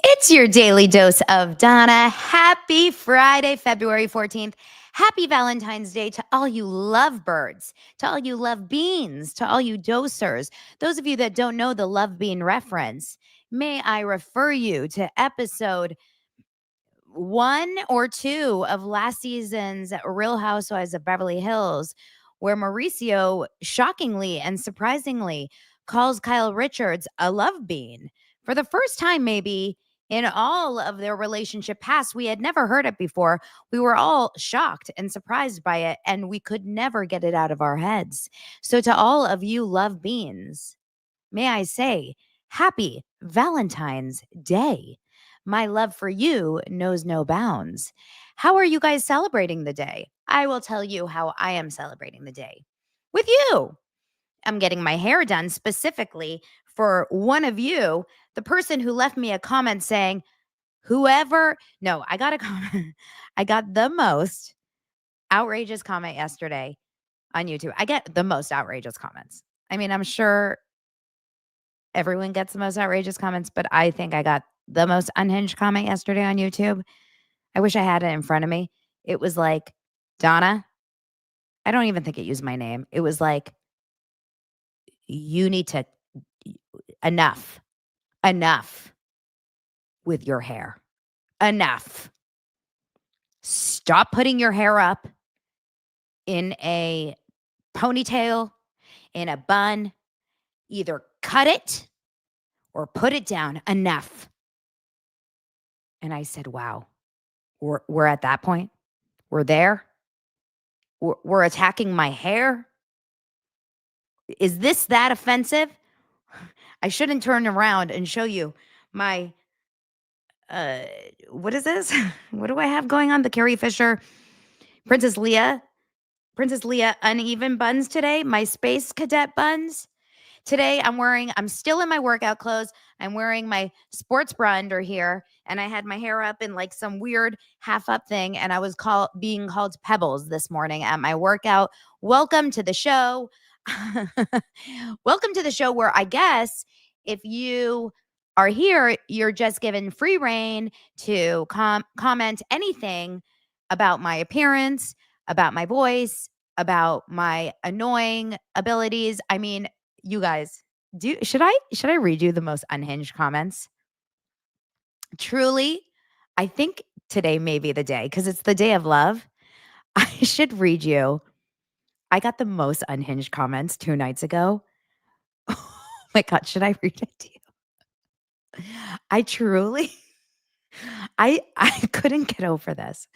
It's your daily dose of Donna. Happy Friday, February 14th. Happy Valentine's Day to all you lovebirds, to all you love beans, to all you dosers. Those of you that don't know the love bean reference, may I refer you to episode 1 or 2 of last season's Real Housewives of Beverly Hills, where Mauricio shockingly and surprisingly calls Kyle Richards a love bean. For the first time, maybe in all of their relationship past, we had never heard it before. We were all shocked and surprised by it, and we could never get it out of our heads. So, to all of you love beans, may I say, happy Valentine's Day. My love for you knows no bounds. How are you guys celebrating the day? I will tell you how I am celebrating the day with you. I'm getting my hair done specifically for one of you, the person who left me a comment saying, I got a comment. I got the most outrageous comment yesterday on YouTube. I get the most outrageous comments. I mean, I'm sure everyone gets the most outrageous comments, but I think I got the most unhinged comment yesterday on YouTube. I wish I had it in front of me. It was like, Donna, I don't even think it used my name. It was like, you need to, enough with your hair. Enough. Stop putting your hair up in a ponytail, in a bun. Either cut it or put it down. Enough. And I said, wow, we're at that point. We're there. We're attacking my hair. Is this that offensive? I shouldn't turn around and show you my, what is this? What do I have going on? The Carrie Fisher, Princess Leia uneven buns today. My Space Cadet buns. Today I'm still in my workout clothes. I'm wearing my sports bra under here, and I had my hair up in like some weird half up thing, and I was being called Pebbles this morning at my workout. Welcome to the show. Welcome to the show where I guess if you are here, you're just given free reign to comment anything about my appearance, about my voice, about my annoying abilities. I mean, you guys, should I read you the most unhinged comments? Truly, I think today may be the day because it's the day of love. I should read you. I got the most unhinged comments 2 nights ago. Oh my God, should I read it to you? I truly, I couldn't get over this.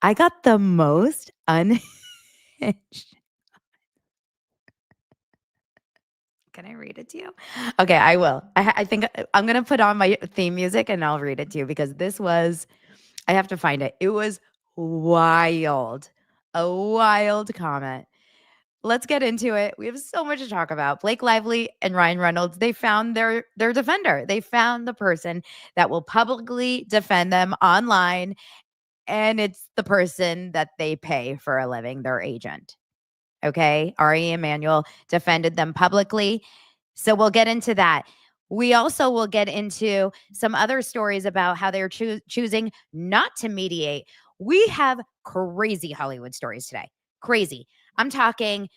I got the most unhinged. Can I read it to you? Okay, I will. I think I'm going to put on my theme music and I'll read it to you because I have to find it. It was wild. A wild comment. Let's get into it. We have so much to talk about. Blake Lively and Ryan Reynolds, they found their defender. They found the person that will publicly defend them online, and it's the person that they pay for a living, their agent. Okay, Emanuel defended them publicly. So we'll get into that. We also will get into some other stories about how they're choosing not to mediate. We have crazy Hollywood stories today. Crazy. I'm talking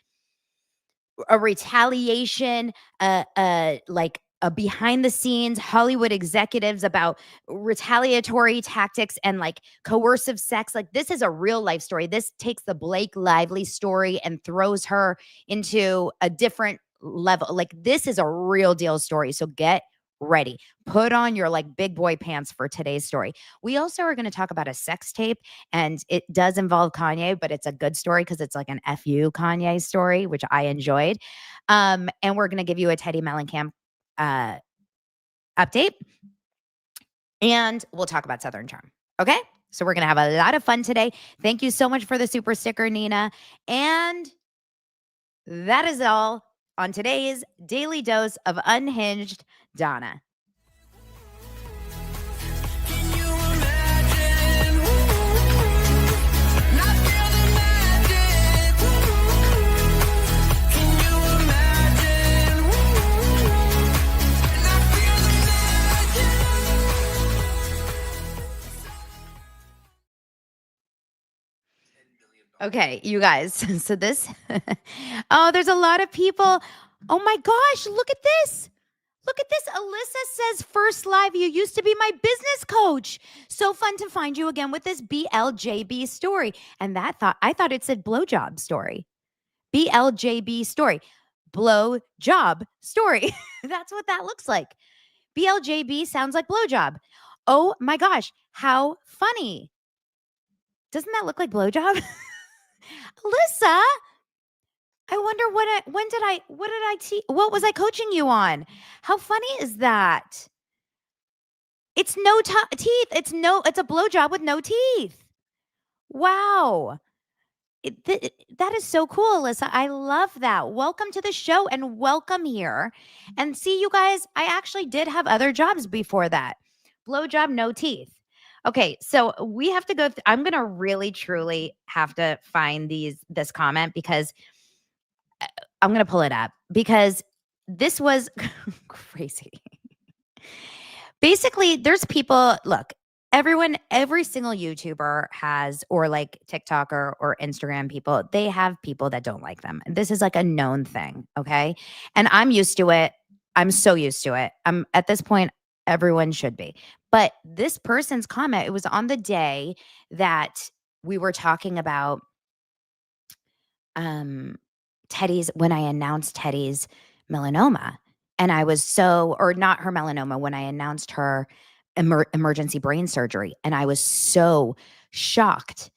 a retaliation, like a behind the scenes Hollywood executives about retaliatory tactics and like coercive sex. Like this is a real life story. This takes the Blake Lively story and throws her into a different level. Like this is a real deal story. So get ready. Put on your like big boy pants for today's story. We also are going to talk about a sex tape, and it does involve Kanye, but it's a good story because it's like an FU Kanye story, which I enjoyed. And we're going to give you a Teddi Mellencamp update, and we'll talk about Southern Charm. Okay, so we're gonna have a lot of fun today. Thank you so much for the super sticker, Nina. And that is all on today's daily dose of unhinged Donna. Okay, you guys. So this, oh, there's a lot of people. Oh my gosh, look at this. Look at this. Alyssa says, first live, you used to be my business coach. So fun to find you again with this BLJB story. And I thought it said blowjob story. BLJB story. Blow job story. That's what that looks like. BLJB sounds like blowjob. Oh my gosh, how funny. Doesn't that look like blowjob? Alyssa, I wonder what was I coaching you on? How funny is that? It's no teeth. It's a blowjob with no teeth. Wow. That is so cool, Alyssa. I love that. Welcome to the show and welcome here. And see, you guys, I actually did have other jobs before that. Blowjob, no teeth. Okay, so we have to go. I'm gonna really, truly have to find this comment because I'm gonna pull it up because this was crazy. Basically, there's people, look, every single YouTuber has, or like TikToker or Instagram people, they have people that don't like them. This is like a known thing. Okay. And I'm used to it. I'm so used to it. I'm at this point, everyone should be. But this person's comment, it was on the day that we were talking about um when I announced Teddi's melanoma. And I was or not her melanoma, when I announced her emergency brain surgery. And I was so shocked.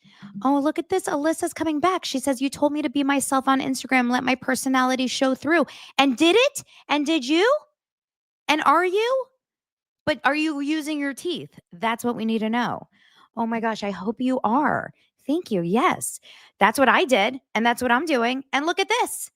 Oh, look at this. Alyssa's coming back. She says, you told me to be myself on Instagram, let my personality show through. And did it? And did you? And are you? But are you using your teeth? That's what we need to know. Oh my gosh, I hope you are. Thank you. Yes. That's what I did. And that's what I'm doing. And look at this.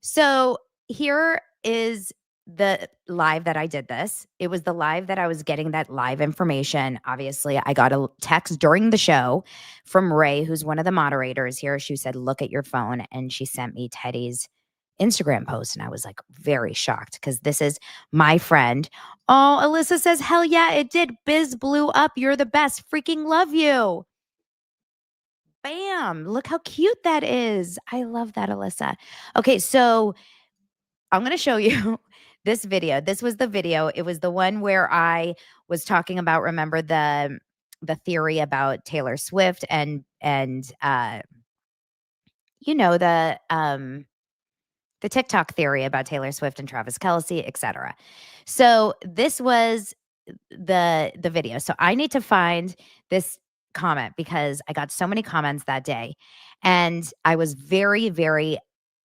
So here is the live that I did this. It was the live that I was getting that live information. Obviously, I got a text during the show from Ray, who's one of the moderators here. She said, look at your phone. And she sent me Teddi's Instagram post. And I was like very shocked because this is my friend. Oh, Alyssa says, hell yeah, it did. Biz blew up. You're the best. Freaking love you. Bam. Look how cute that is. I love that, Alyssa. Okay, so I'm going to show you this video. This was the video. It was the one where I was talking about, remember the theory about Taylor Swift and you know, the TikTok theory about Taylor Swift and Travis Kelce, etc. So this was the video. So I need to find this comment because I got so many comments that day. And I was very, very,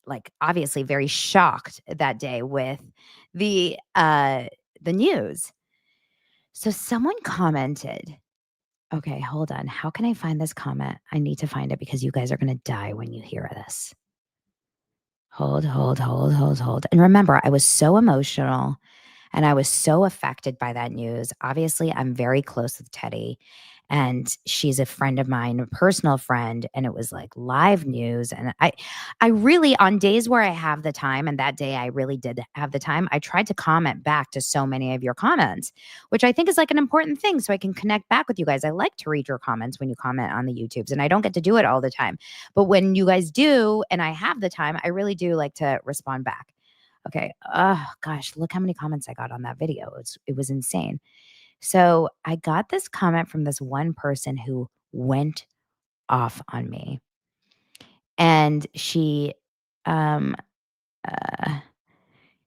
like, obviously very shocked that day with the news. So someone commented, okay, hold on. How can I find this comment? I need to find it because you guys are going to die when you hear this. Hold. And remember, I was so emotional and I was so affected by that news. Obviously, I'm very close with Teddi, and she's a friend of mine, a personal friend, and it was like live news. And I really, on days where I have the time, and that day I really did have the time, I tried to comment back to so many of your comments, which I think is like an important thing so I can connect back with you guys. I like to read your comments when you comment on the YouTubes, and I don't get to do it all the time. But when you guys do, and I have the time, I really do like to respond back. Okay. Oh gosh, look how many comments I got on that video. It was insane. So I got this comment from this one person who went off on me. And um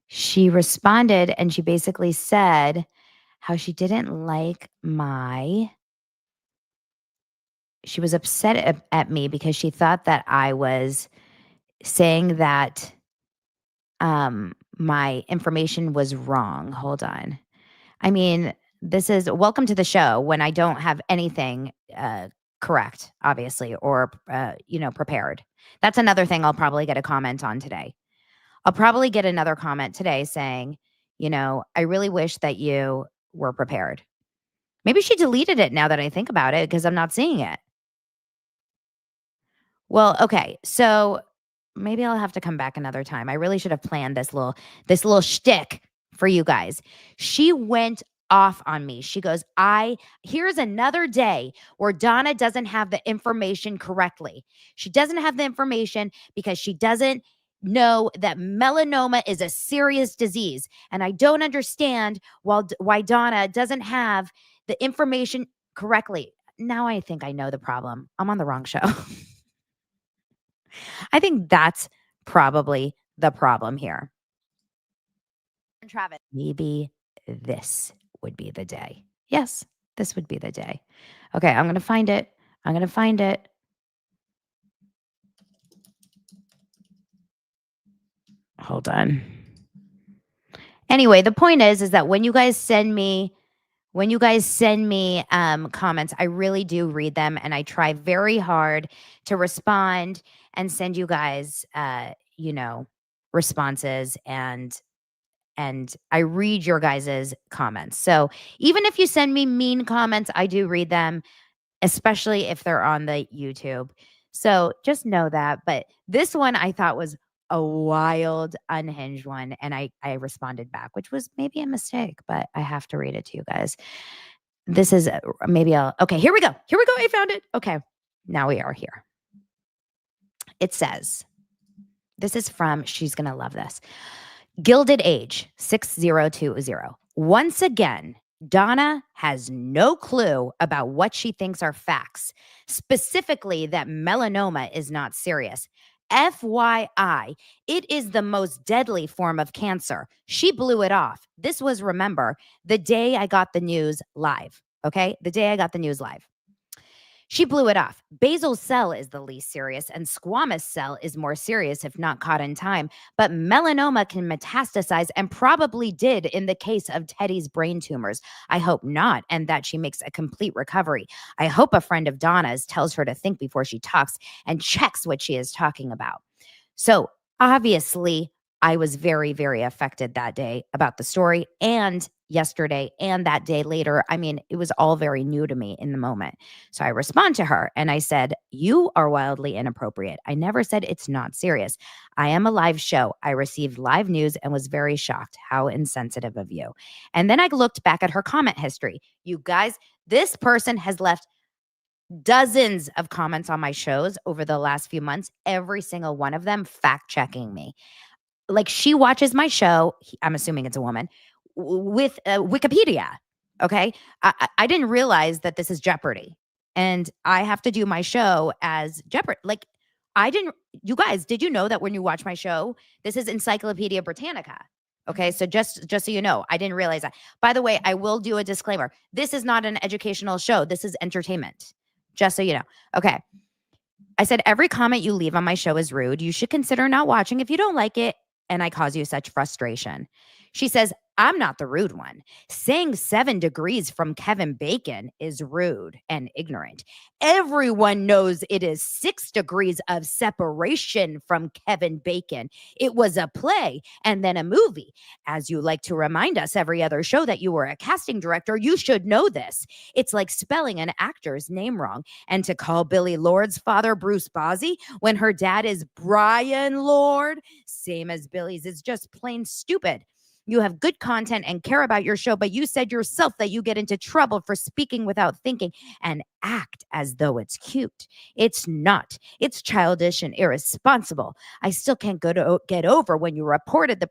she responded and she basically said how she didn't like she was upset at me because she thought that I was saying that my information was wrong. Hold on. I mean, this is welcome to the show when I don't have anything correct, obviously, or prepared. That's another thing I'll probably get a comment on today. I'll probably get another comment today saying, I really wish that you were prepared. Maybe she deleted it now that I think about it because I'm not seeing it. Well, okay. So maybe I'll have to come back another time. I really should have planned this little shtick for you guys. She went off on me. She goes, here's another day where Donna doesn't have the information correctly. She doesn't have the information because she doesn't know that melanoma is a serious disease. And I don't understand why Donna doesn't have the information correctly. Now I think I know the problem. I'm on the wrong show. I think that's probably the problem here. Travis, maybe this would be the day. Yes, this would be the day. Okay, I'm going to find it. I'm going to find it. Hold on. Anyway, the point is that when you guys send me comments, I really do read them and I try very hard to respond and send you guys responses and I read your guys' comments. So even if you send me mean comments, I do read them, especially if they're on the YouTube. So just know that. But this one I thought was a wild, unhinged one. And I responded back, which was maybe a mistake, but I have to read it to you guys. This is okay, here we go. Here we go. I found it. Okay. Now we are here. It says, this is from, she's going to love this. Gilded Age 6020. Once again, Donna has no clue about what she thinks are facts, specifically that melanoma is not serious. FYI, it is the most deadly form of cancer. She blew it off. This was, remember, the day I got the news live. Okay? The day I got the news live. She blew it off. Basal cell is the least serious, and squamous cell is more serious if not caught in time. But melanoma can metastasize and probably did in the case of Teddi's brain tumors. I hope not, and that she makes a complete recovery. I hope a friend of Donna's tells her to think before she talks and checks what she is talking about. So obviously, I was very, very affected that day about the story and yesterday and that day later. I mean, it was all very new to me in the moment. So I respond to her and I said, you are wildly inappropriate. I never said it's not serious. I am a live show. I received live news and was very shocked. How insensitive of you. And then I looked back at her comment history. You guys, this person has left dozens of comments on my shows over the last few months, every single one of them fact checking me. Like, she watches my show, I'm assuming it's a woman, with Wikipedia. Okay. I didn't realize that this is Jeopardy and I have to do my show as Jeopardy. Like, you guys, did you know that when you watch my show, this is Encyclopedia Britannica? Okay. So just so you know, I didn't realize that. By the way, I will do a disclaimer. This is not an educational show. This is entertainment. Just so you know. Okay. I said, every comment you leave on my show is rude. You should consider not watching if you don't like it and I cause you such frustration. She says, I'm not the rude one. Saying 7 degrees from Kevin Bacon is rude and ignorant. Everyone knows it is 6 degrees of separation from Kevin Bacon. It was a play and then a movie. As you like to remind us every other show that you were a casting director, you should know this. It's like spelling an actor's name wrong. And to call Billy Lord's father Bruce Bozzy when her dad is Brian Lord, same as Billy's, is just plain stupid. You have good content and care about your show, but you said yourself that you get into trouble for speaking without thinking and act as though it's cute. It's not. It's childish and irresponsible. I still can't get over when you reported the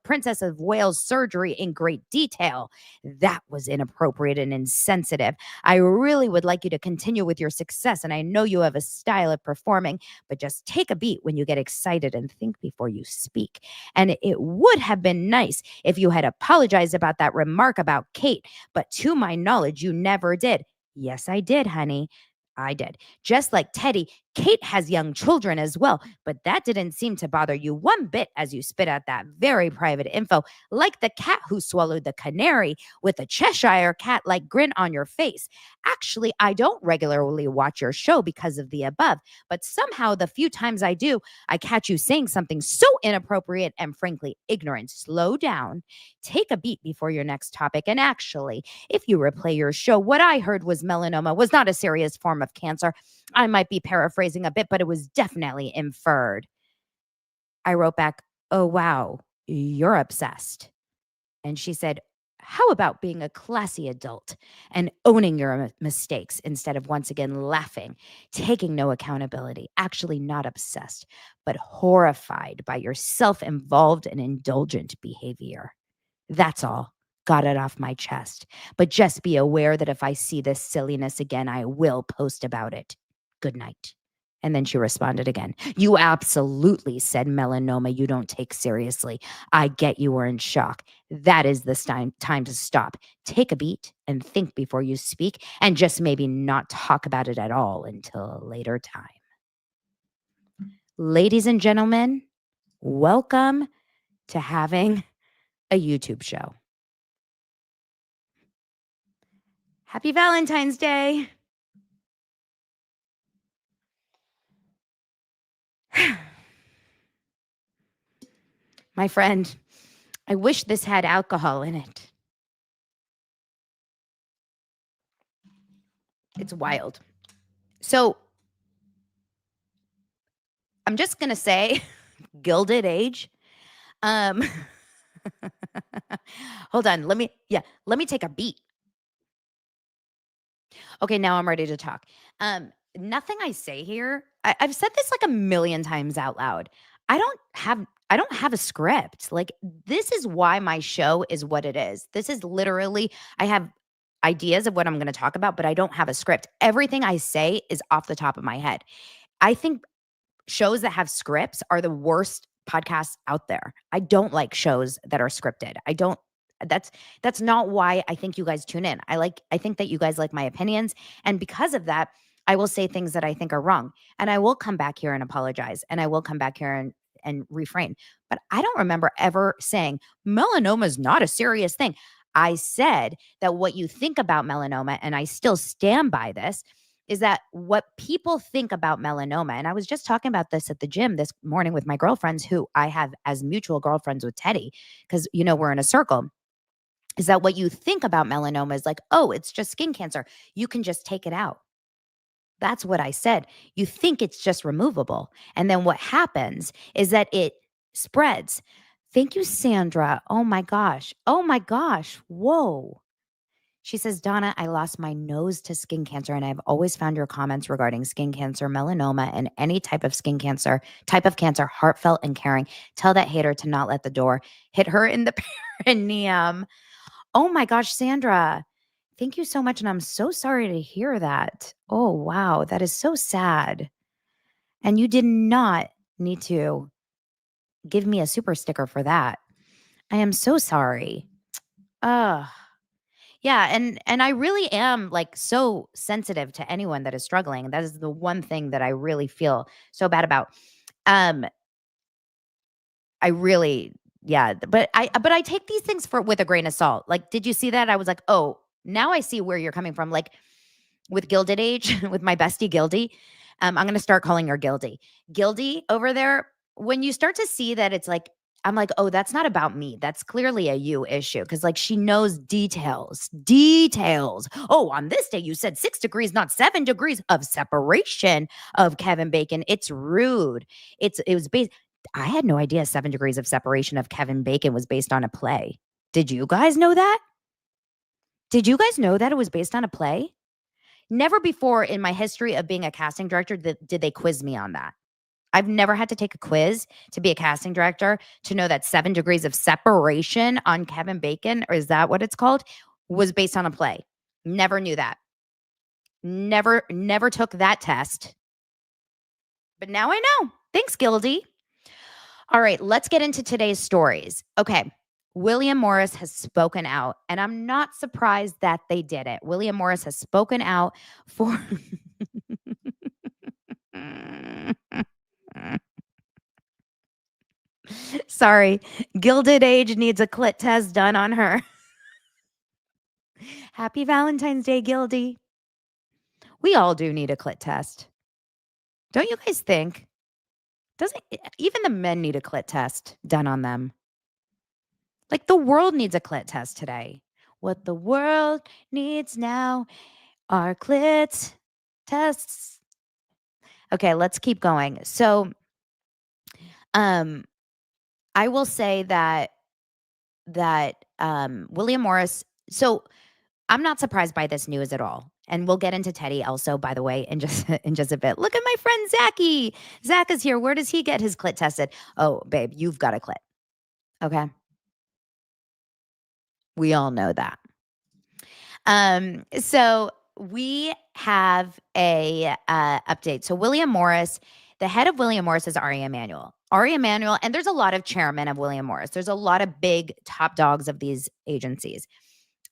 Princess of Wales surgery in great detail. That was inappropriate and insensitive. I really would like you to continue with your success, and I know you have a style of performing, but just take a beat when you get excited and think before you speak. And it would have been nice if you had apologized about that remark about Kate, but to my knowledge, you never did. Yes, I did, honey. I did. Just like Teddi, Kate has young children as well, but that didn't seem to bother you one bit as you spit out that very private info, like the cat who swallowed the canary with a Cheshire cat-like grin on your face. Actually, I don't regularly watch your show because of the above, but somehow the few times I do, I catch you saying something so inappropriate and frankly ignorant. Slow down. Take a beat before your next topic. And actually, if you replay your show, what I heard was melanoma was not a serious form of cancer. I might be paraphrasing a bit, but it was definitely inferred. I wrote back, oh, wow, you're obsessed. And she said, How about being a classy adult and owning your mistakes instead of once again laughing, taking no accountability, actually not obsessed, but horrified by your self involved and indulgent behavior? That's all. Got it off my chest. But just be aware that if I see this silliness again, I will post about it. Good night. And then she responded again. You absolutely said melanoma you don't take seriously. I get you were in shock. That is the time to stop. Take a beat and think before you speak, and just maybe not talk about it at all until a later time. Ladies and gentlemen, welcome to having a YouTube show. Happy Valentine's Day. My friend, I wish this had alcohol in it. It's wild. So I'm just going to say Gilded Age. Um, hold on. Let me take a beat. Okay, now I'm ready to talk. Nothing I say here, I've said this like a million times out loud. I don't have a script. Like, this is why my show is what it is. This is literally, I have ideas of what I'm going to talk about, but I don't have a script. Everything I say is off the top of my head. I think shows that have scripts are the worst podcasts out there. I don't like shows that are scripted. I don't that's not why I think you guys tune in. I think that you guys like my opinions, and because of that, I will say things that I think are wrong. And I will come back here and apologize, and I will come back here and refrain. But I don't remember ever saying melanoma is not a serious thing. I said that what you think about melanoma, and I still stand by this, is that what people think about melanoma, and I was just talking about this at the gym this morning with my girlfriends who I have as mutual girlfriends with Teddi, because, we're in a circle, is that what you think about melanoma is like, oh, it's just skin cancer. You can just take it out. That's what I said. You think it's just removable. And then what happens is that it spreads. Thank you, Sandra. Oh my gosh. Oh my gosh. Whoa. She says, Donna, I lost my nose to skin cancer, and I've always found your comments regarding skin cancer, melanoma, and any type of type of cancer, heartfelt and caring. Tell that hater to not let the door hit her in the perineum. Oh my gosh, Sandra, thank you so much. And I'm so sorry to hear that. Oh, wow. That is so sad. And you did not need to give me a super sticker for that. I am so sorry. Ugh. Yeah, and I really am, like, so sensitive to anyone that is struggling. That is the one thing that I really feel so bad about. Um, I really, yeah, but I take these things with a grain of salt. Like, did you see that? I was like, "Oh, now I see where you're coming from." Like, with Gilded Age, with my bestie Gildy. I'm gonna start calling her Gildy. Gildy over there, when you start to see that it's like, I'm like, oh, that's not about me. That's clearly a you issue. Cause like she knows details. Details. Oh, on this day, you said 6 degrees, not 7 degrees of separation of Kevin Bacon. It's rude. It was based. I had no idea 7 degrees of separation of Kevin Bacon was based on a play. Did you guys know that? Did you guys know that it was based on a play? Never before in my history of being a casting director did they quiz me on that. I've never had to take a quiz to be a casting director to know that 7 degrees of separation on Kevin Bacon, or is that what it's called, was based on a play. Never knew that. Never took that test. But now I know. Thanks, Gildy. All right, let's get into today's stories. Okay. William Morris has spoken out, and I'm not surprised that they did it. William Morris has spoken out for Sorry, Gilded Age needs a clit test done on her. Happy Valentine's Day, Gildy. We all do need a clit test. Don't you guys think? Doesn't even the men need a clit test done on them? Like, the world needs a clit test today. What the world needs now are clit tests. Okay, let's keep going. So, I will say that William Morris. So I'm not surprised by this news at all. And we'll get into Teddy also, by the way, in just in just a bit. Look at my friend Zachy. Zach is here. Where does he get his clit tested? Oh, babe, you've got a clit. Okay. We all know that. So we have a update. So William Morris, the head of William Morris is Ari Emanuel. Ari Emanuel, and there's a lot of chairmen of William Morris. There's a lot of big top dogs of these agencies.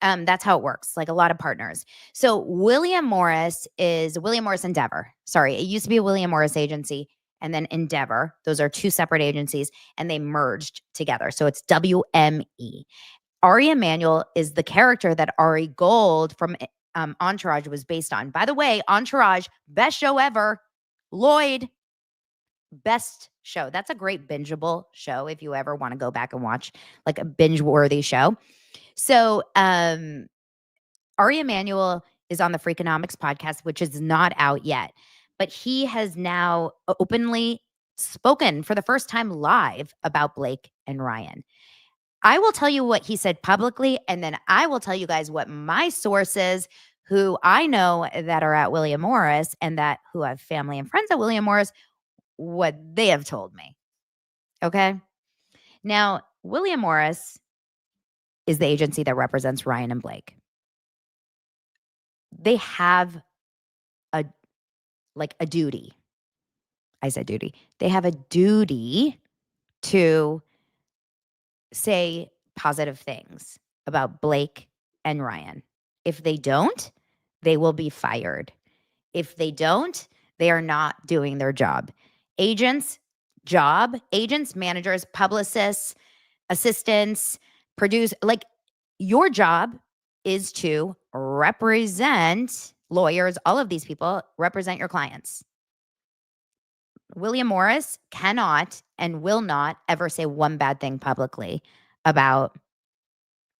That's how it works, like a lot of partners. So William Morris is William Morris Endeavor. Sorry, it used to be a William Morris agency and then Endeavor. Those are two separate agencies and they merged together. So it's WME. Ari Emanuel is the character that Ari Gold from Entourage was based on. By the way, Entourage, best show ever. Lloyd, best show. That's a great bingeable show if you ever want to go back and watch like a binge-worthy show. So Ari Emanuel is on the Freakonomics podcast, which is not out yet, but he has now openly spoken for the first time live about Blake and Ryan. I will tell you what he said publicly, and then I will tell you guys what my sources who I know that are at William Morris and that who have family and friends at William Morris, what they have told me. Okay. Now, William Morris is the agency that represents Ryan and Blake. They have a duty. I said duty. They have a duty to say positive things about Blake and Ryan. If they don't, they will be fired. If they don't, they are not doing their job. Agents, managers, publicists, assistants, your job is to represent lawyers, all of these people represent your clients. William Morris cannot and will not ever say one bad thing publicly about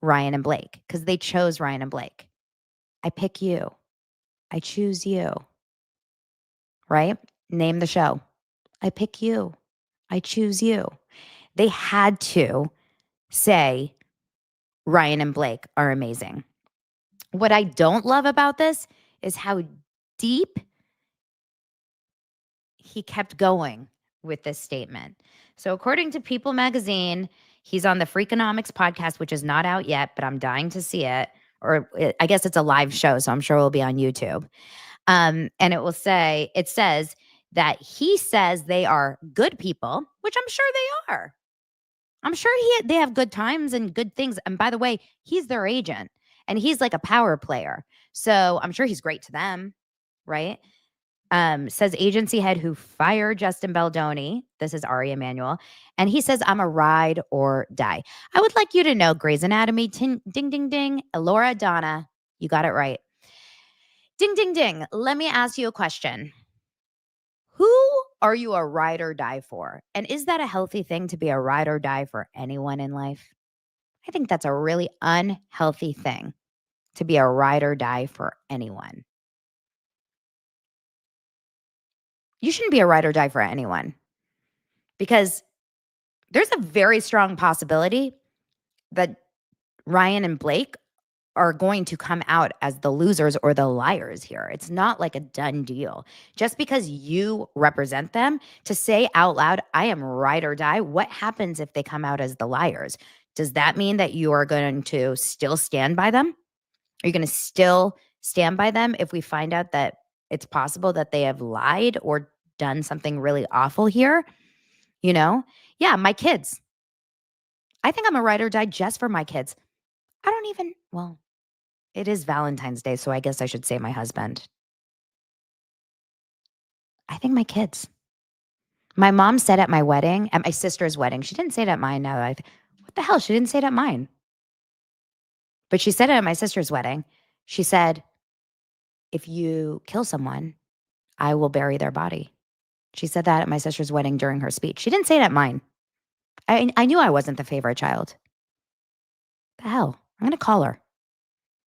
Ryan and Blake because they chose Ryan and Blake. I pick you. I choose you. Right? Name the show. I pick you. I choose you. They had to say Ryan and Blake are amazing. What I don't love about this is how deep he kept going with this statement. So according to People magazine, he's on the Freakonomics podcast, which is not out yet, but I'm dying to see it. I guess it's a live show, so I'm sure it will be on YouTube. And it says that he says they are good people, which I'm sure they are. I'm sure they have good times and good things. And by the way, he's their agent and he's like a power player. So I'm sure he's great to them, right? Says agency head who fired Justin Baldoni. This is Ari Emanuel. And he says, I'm a ride or die. I would like you to know Grey's Anatomy, ding, ding, ding. Elora Donna, you got it right. Ding, ding, ding. Let me ask you a question. Who are you a ride or die for? And is that a healthy thing to be a ride or die for anyone in life? I think that's a really unhealthy thing to be a ride or die for anyone. You shouldn't be a ride or die for anyone because there's a very strong possibility that Ryan and Blake are going to come out as the losers or the liars here. It's not like a done deal. Just because you represent them to say out loud, I am ride or die. What happens if they come out as the liars? Does that mean that you are going to still stand by them? Are you going to still stand by them if we find out that it's possible that they have lied or done something really awful here? Yeah, my kids. I think I'm a ride or die just for my kids. It is Valentine's Day, so I guess I should say my husband. I think my kids. My mom said at my wedding, at my sister's wedding, she didn't say it at mine now. What the hell? She didn't say it at mine. But she said it at my sister's wedding. She said, if you kill someone, I will bury their body. She said that at my sister's wedding during her speech. She didn't say it at mine. I knew I wasn't the favorite child. The hell? I'm going to call her.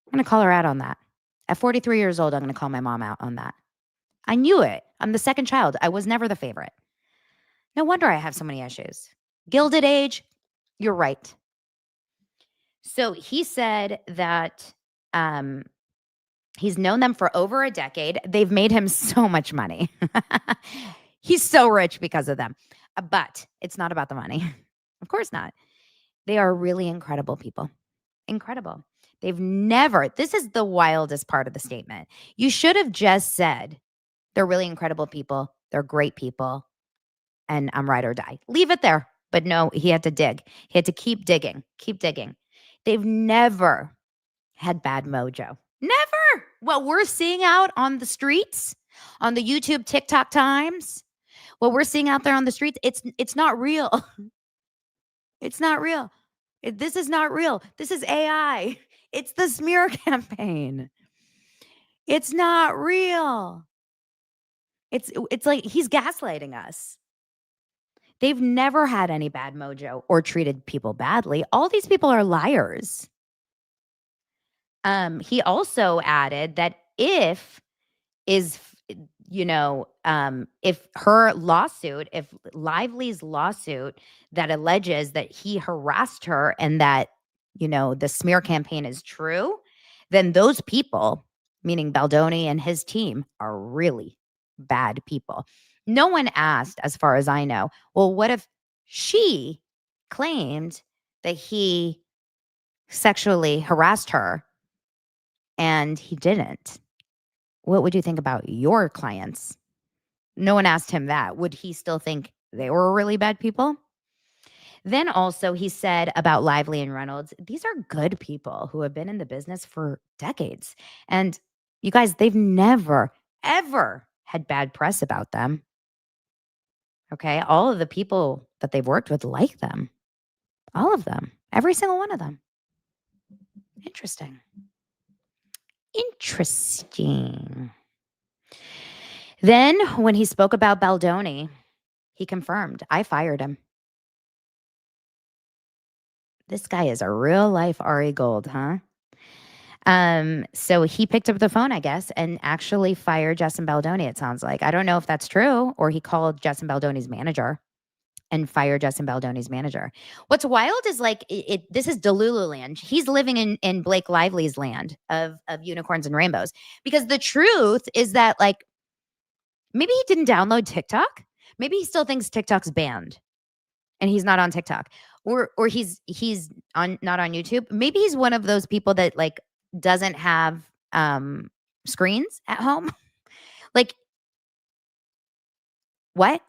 I'm going to call her out on that. At 43 years old, I'm going to call my mom out on that. I knew it. I'm the second child. I was never the favorite. No wonder I have so many issues. Gilded age, you're right. So he said that um, he's known them for over a decade. They've made him so much money. He's so rich because of them. But it's not about the money. Of course not. They are really incredible people. Incredible. They've never, this is the wildest part of the statement. You should have just said, they're really incredible people. They're great people. And I'm ride or die. Leave it there. But no, he had to dig. He had to keep digging, keep digging. They've never had bad mojo. Never. What we're seeing out on the streets, on the YouTube, TikTok times, what we're seeing out there on the streets, it's not real. It's not real. This is not real. This is AI. It's the smear campaign. It's not real. It's like he's gaslighting us. They've never had any bad mojo or treated people badly. All these people are liars. He also added that if her lawsuit, if Lively's lawsuit that alleges that he harassed her and that, the smear campaign is true, then those people, meaning Baldoni and his team, are really bad people. No one asked, as far as I know, well, what if she claimed that he sexually harassed her and he didn't? What would you think about your clients? No one asked him that. Would he still think they were really bad people? Then also he said about Lively and Reynolds, these are good people who have been in the business for decades. And you guys, they've never, ever had bad press about them. Okay. All of the people that they've worked with like them. All of them. Every single one of them. Interesting. Interesting. Then when he spoke about Baldoni, he confirmed, I fired him. This guy is a real life Ari Gold, huh? So he picked up the phone, I guess, and actually fired Justin Baldoni, it sounds like. I don't know if that's true, or he called Justin Baldoni's manager and fired Justin Baldoni's manager. What's wild is like this is Delulu land. He's living in Blake Lively's land of unicorns and rainbows. Because the truth is that, like, maybe he didn't download TikTok. Maybe he still thinks TikTok's banned and he's not on TikTok. Or he's not on YouTube. Maybe he's one of those people that like doesn't have screens at home. Like, what?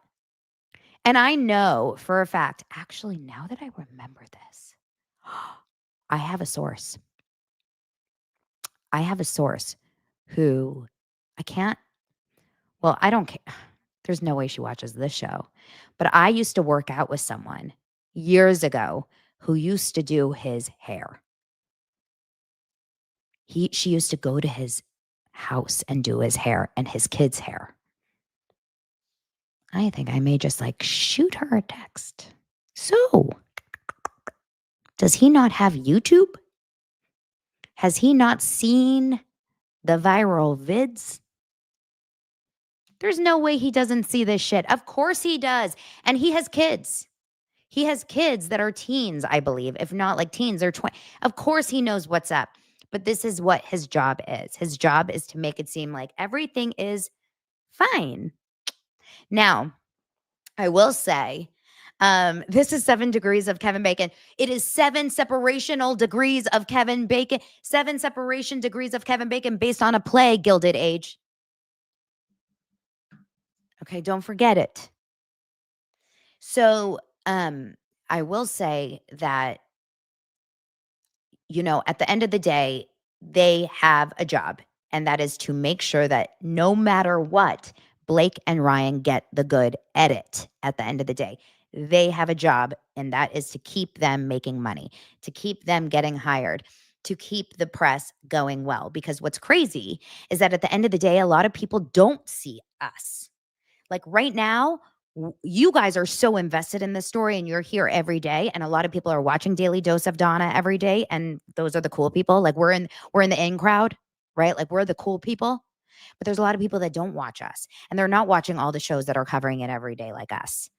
And I know for a fact, actually, now that I remember this, I have a source. I have a source who I don't care. There's no way she watches this show. But I used to work out with someone years ago who used to do his hair. She used to go to his house and do his hair and his kids' hair. I think I may just like shoot her a text. So, does he not have YouTube? Has he not seen the viral vids? There's no way he doesn't see this shit. Of course he does. And he has kids. He has kids that are teens, I believe. If not like teens, they're 20. Of course he knows what's up. But this is what his job is. His job is to make it seem like everything is fine. Now, I will say, this is 7 degrees of Kevin Bacon. It is 7 separational degrees of Kevin Bacon. 7 separation degrees of Kevin Bacon based on a play, Gilded Age. Okay, don't forget it. So, I will say that, at the end of the day, they have a job, and that is to make sure that no matter what, Blake and Ryan get the good edit at the end of the day. They have a job, and that is to keep them making money, to keep them getting hired, to keep the press going well. Because what's crazy is that at the end of the day, a lot of people don't see us. Like right now, you guys are so invested in this story and you're here every day. And a lot of people are watching Daily Dose of Donna every day. And those are the cool people. Like we're in the in crowd, right? Like we're the cool people. But there's a lot of people that don't watch us. And they're not watching all the shows that are covering it every day like us,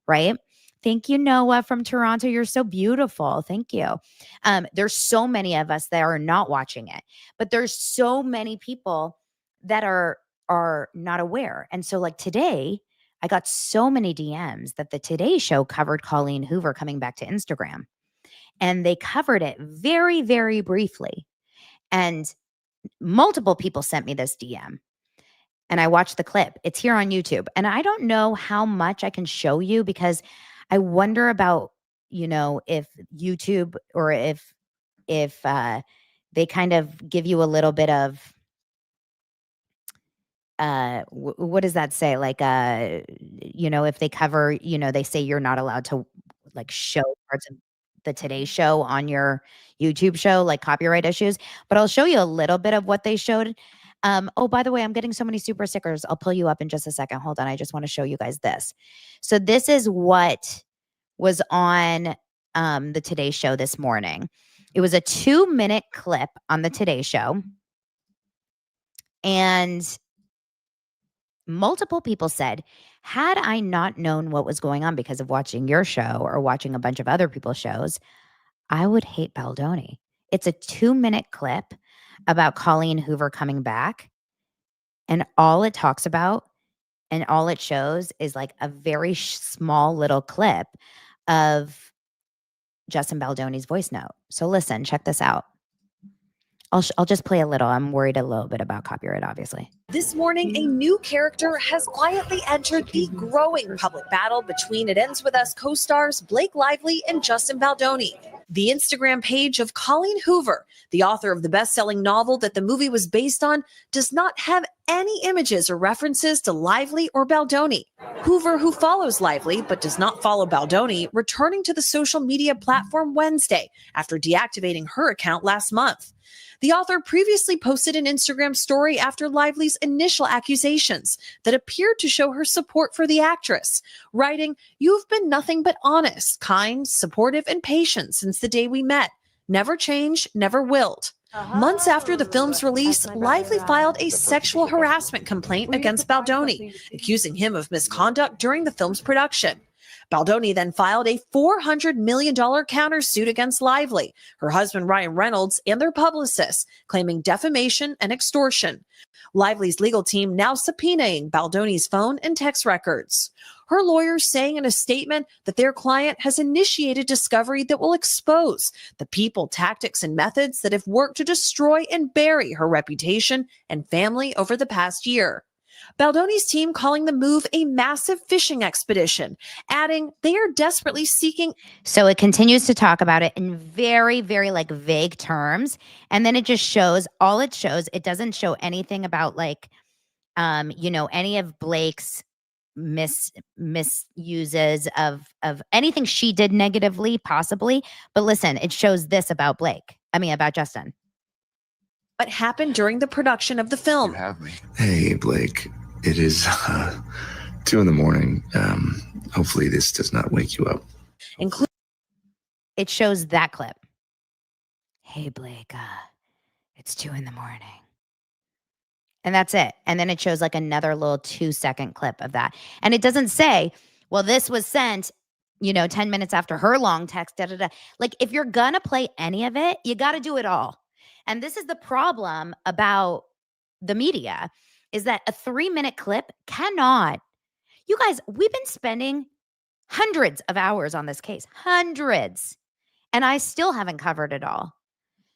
right? Thank you, Noah from Toronto. You're so beautiful. Thank you. There's so many of us that are not watching it, but there's so many people that are not aware. And so like today, I got so many DMs that the Today Show covered Colleen Hoover coming back to Instagram. And they covered it very, very briefly. And multiple people sent me this DM. And I watched the clip. It's here on YouTube. And I don't know how much I can show you because I wonder about, if YouTube or if they kind of give you a little bit of what does that say? Like if they cover, they say you're not allowed to like show parts of the Today Show on your YouTube show, like copyright issues. But I'll show you a little bit of what they showed. Oh, by the way, I'm getting so many super stickers. I'll pull you up in just a second. Hold on. I just want to show you guys this. So this is what was on the Today Show this morning. It was a 2-minute clip on the Today Show. And multiple people said, had I not known what was going on because of watching your show or watching a bunch of other people's shows, I would hate Baldoni. It's a 2-minute clip about Colleen Hoover coming back. And all it talks about and all it shows is like a very small little clip of Justin Baldoni's voice note. So listen, check this out. I'll just play a little. I'm worried a little bit about copyright, obviously. This morning, a new character has quietly entered the growing public battle between It Ends With Us co-stars Blake Lively and Justin Baldoni. The Instagram page of Colleen Hoover, the author of the best-selling novel that the movie was based on, does not have any images or references to Lively or Baldoni. Hoover, who follows Lively but does not follow Baldoni, returning to the social media platform Wednesday after deactivating her account last month. The author previously posted an Instagram story after Lively's initial accusations that appeared to show her support for the actress, writing, "You've been nothing but honest, kind, supportive, and patient since the day we met. Never changed, never willed." Months after the film's release, Lively filed a sexual harassment complaint against Baldoni, accusing him of misconduct during the film's production. Baldoni then filed a $400 million countersuit against Lively, her husband Ryan Reynolds, and their publicist, claiming defamation and extortion. Lively's legal team now subpoenaing Baldoni's phone and text records. Her lawyers saying in a statement that their client has initiated discovery that will expose the people, tactics, and methods that have worked to destroy and bury her reputation and family over the past year. Baldoni's team calling the move a massive fishing expedition, adding they are desperately seeking. So it continues to talk about it in very, very like vague terms. And then it just shows, all it shows, it doesn't show anything about like, any of Blake's misuses of anything she did negatively, possibly. But listen, it shows this about about Justin. What happened during the production of the film. You have me. Hey, Blake. It is 2 a.m. Hopefully this does not wake you up. It shows that clip. Hey, Blake, it's 2 a.m. And that's it. And then it shows like another little 2-second clip of that. And it doesn't say, well, this was sent, 10 minutes after her long text, Like if you're going to play any of it, you got to do it all. And this is the problem about the media, is that a 3-minute clip cannot. You guys, we've been spending hundreds of hours on this case, hundreds, and I still haven't covered it all.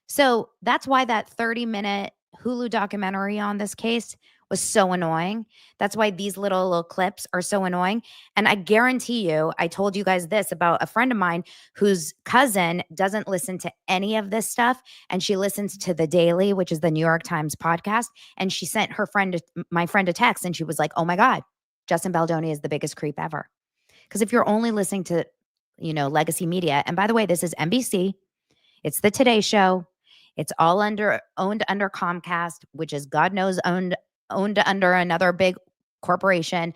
So that's why that 30-minute Hulu documentary on this case was so annoying. That's why these little clips are so annoying. And I guarantee you, I told you guys this about a friend of mine whose cousin doesn't listen to any of this stuff. And she listens to The Daily, which is the New York Times podcast. And she sent my friend a text and she was like, oh my God, Justin Baldoni is the biggest creep ever. Because if you're only listening to, legacy media, and by the way, this is NBC, it's the Today Show. It's all owned under Comcast, which is God knows owned under another big corporation,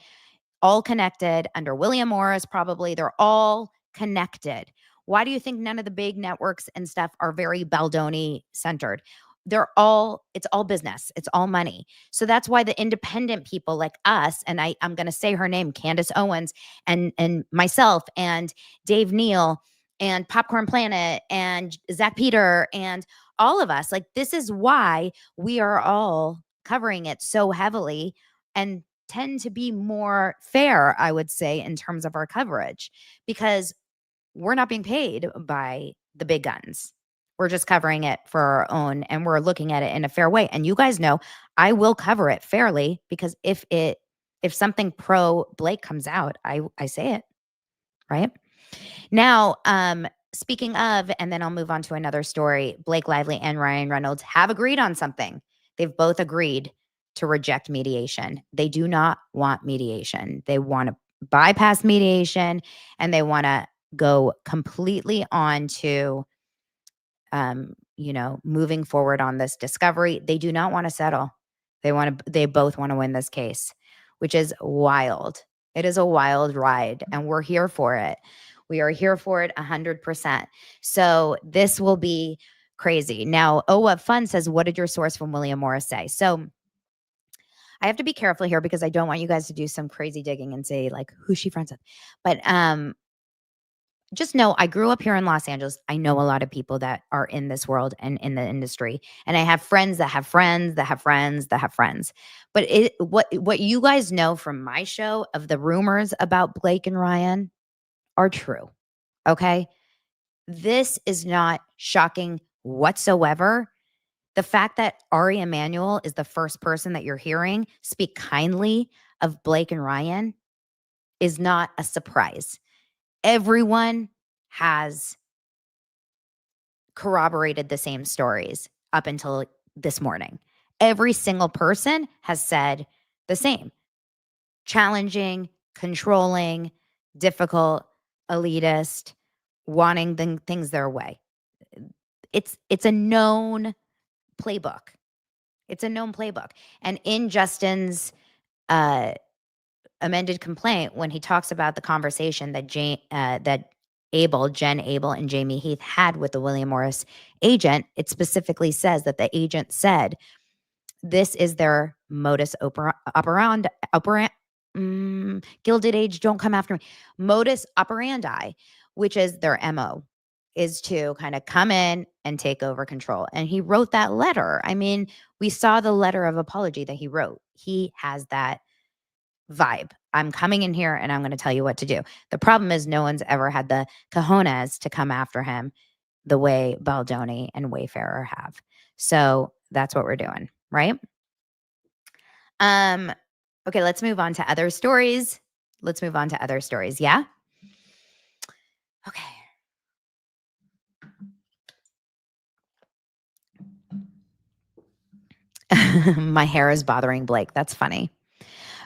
all connected under William Morris, probably. They're all connected. Why do you think none of the big networks and stuff are very Baldoni centered? it's all business. It's all money. So that's why the independent people like us, and I'm going to say her name, Candace Owens, and myself, and Dave Neal, and Popcorn Planet, and Zach Peter, and all of us, like, this is why we are all covering it so heavily and tend to be more fair, I would say, in terms of our coverage, because we're not being paid by the big guns. We're just covering it for our own, and we're looking at it in a fair way. And you guys know I will cover it fairly, because if something pro Blake comes out, I say it, right? Now, speaking of, and then I'll move on to another story, Blake Lively and Ryan Reynolds have agreed on something. They've both agreed to reject mediation. They do not want mediation. They want to bypass mediation, and they want to go completely on to, moving forward on this discovery. They do not want to settle. They both want to win this case, which is wild. It is a wild ride, and we're here for it. We are here for it 100%. So this will be crazy. Now, What Fun says, what did your source from William Morris say? So I have to be careful here, because I don't want you guys to do some crazy digging and say, like, who's she friends with? But just know I grew up here in Los Angeles. I know a lot of people that are in this world and in the industry. And I have friends that have friends that have friends that have friends. But what you guys know from my show of the rumors about Blake and Ryan are true. Okay? This is not shocking whatsoever. The fact that Emanuel is the first person that you're hearing speak kindly of Blake and Ryan is not a surprise. Everyone has corroborated the same stories up until this morning. Every single person has said the same: challenging, controlling, difficult, elitist, wanting things their way. It's a known playbook. It's a known playbook. And in Justin's amended complaint, when he talks about the conversation that Jen Abel, and Jamie Heath had with the William Morris agent, it specifically says that the agent said this is their modus operandi. Gilded Age, don't come after me. Modus operandi, which is their MO, is to kind of come in and take over control. And he wrote that letter. I mean, we saw the letter of apology that he wrote. He has that vibe. I'm coming in here and I'm going to tell you what to do. The problem is no one's ever had the cojones to come after him the way Baldoni and Wayfarer have. So that's what we're doing, right? Okay, let's move on to other stories. Yeah? Okay. My hair is bothering Blake. That's funny.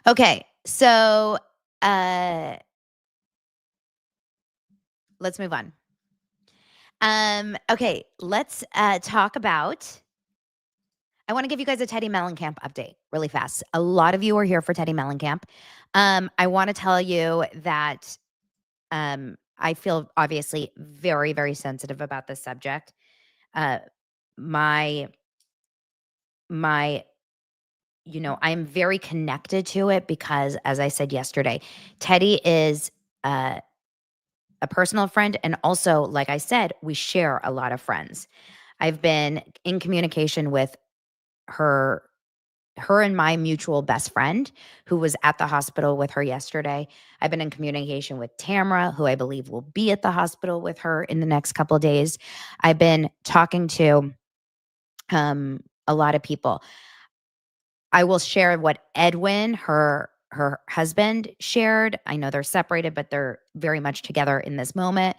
Okay, so let's move on. Okay, let's talk about, I want to give you guys a Teddi Mellencamp update really fast. A lot of you are here for Teddi Mellencamp. I want to tell you that I feel obviously very, very sensitive about this subject. I'm very connected to it because, as I said yesterday, Teddi is a personal friend. And also, like I said, we share a lot of friends. I've been in communication with her and my mutual best friend, who was at the hospital with her yesterday. I've been in communication with Tamara, who I believe will be at the hospital with her in the next couple of days. I've been talking to a lot of people. I will share what Edwin, her husband, shared. I know they're separated, but they're very much together in this moment.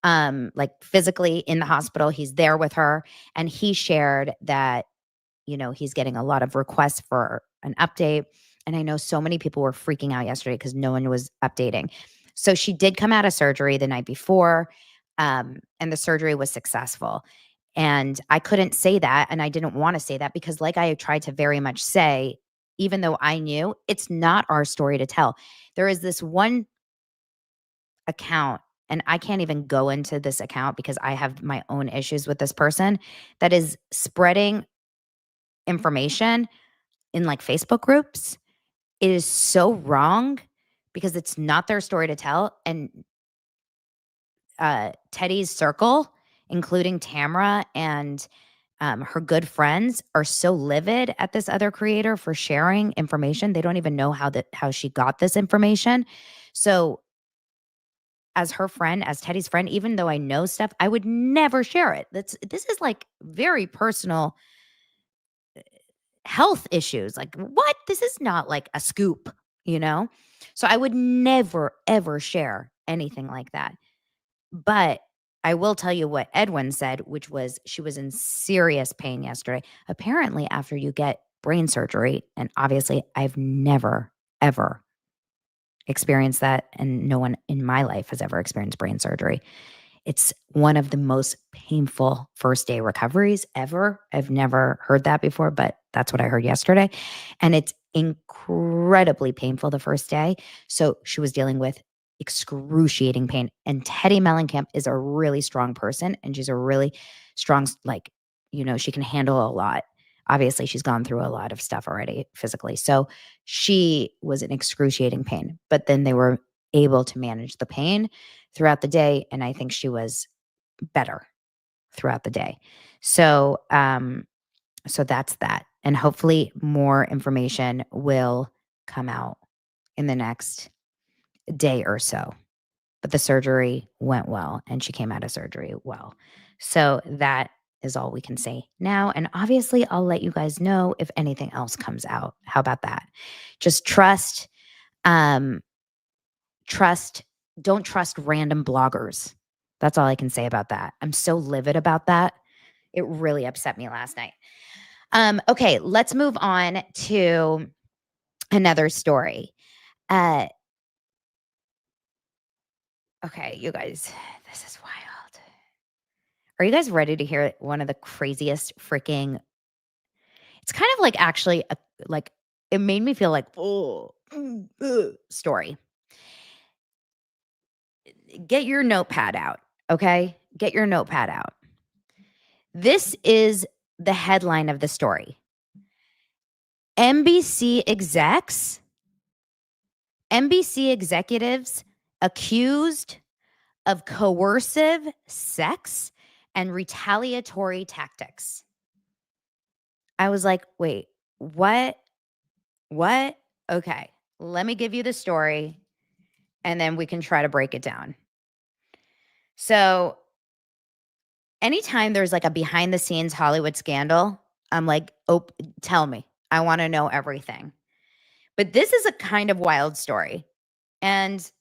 Like physically in the hospital, he's there with her, and he shared that, he's getting a lot of requests for an update. And I know so many people were freaking out yesterday because no one was updating. So she did come out of surgery the night before, and the surgery was successful. And I couldn't say that, and I didn't want to say that because, like I tried to very much say, even though I knew, it's not our story to tell. There is this one account, and I can't even go into this account because I have my own issues with this person, that is spreading information in like Facebook groups, it is so wrong because it's not their story to tell. And Teddy's circle, including Tamra and her good friends, are so livid at this other creator for sharing information. They don't even know how she got this information. So as her friend, as Teddy's friend, even though I know stuff, I would never share it. This is like very personal health issues. Like, what? This is not like a scoop, you know? So I would never, ever share anything like that. But I will tell you what Edwin said, which was she was in serious pain yesterday. Apparently, after you get brain surgery, and obviously I've never, ever experienced that, and no one in my life has ever experienced brain surgery. It's one of the most painful first day recoveries ever. I've never heard that before, but that's what I heard yesterday. And it's incredibly painful the first day. So she was dealing with excruciating pain. And Teddi Mellencamp is a really strong person, and she's a really strong, like, she can handle a lot. Obviously, she's gone through a lot of stuff already physically. So she was in excruciating pain, but then they were able to manage the pain throughout the day. And I think she was better throughout the day. So, so that's that. And hopefully more information will come out in the next day or so. But the surgery went well, and she came out of surgery well. So that is all we can say now. And obviously, I'll let you guys know if anything else comes out. How about that? Just trust, don't trust random bloggers. That's all I can say about that. I'm so livid about that. It really upset me last night. Okay, let's move on to another story. Okay, you guys, this is wild. Are you guys ready to hear one of the craziest freaking? It's kind of like actually like it made me feel like story. Get your notepad out, okay? Get your notepad out. This is the headline of the story. NBC executives accused of coercive sex and retaliatory tactics. I was like, wait, what? What? Okay, let me give you the story, and then we can try to break it down. So anytime there's like a behind the scenes Hollywood scandal, I'm like, oh, tell me. I want to know everything. But this is a kind of wild story. And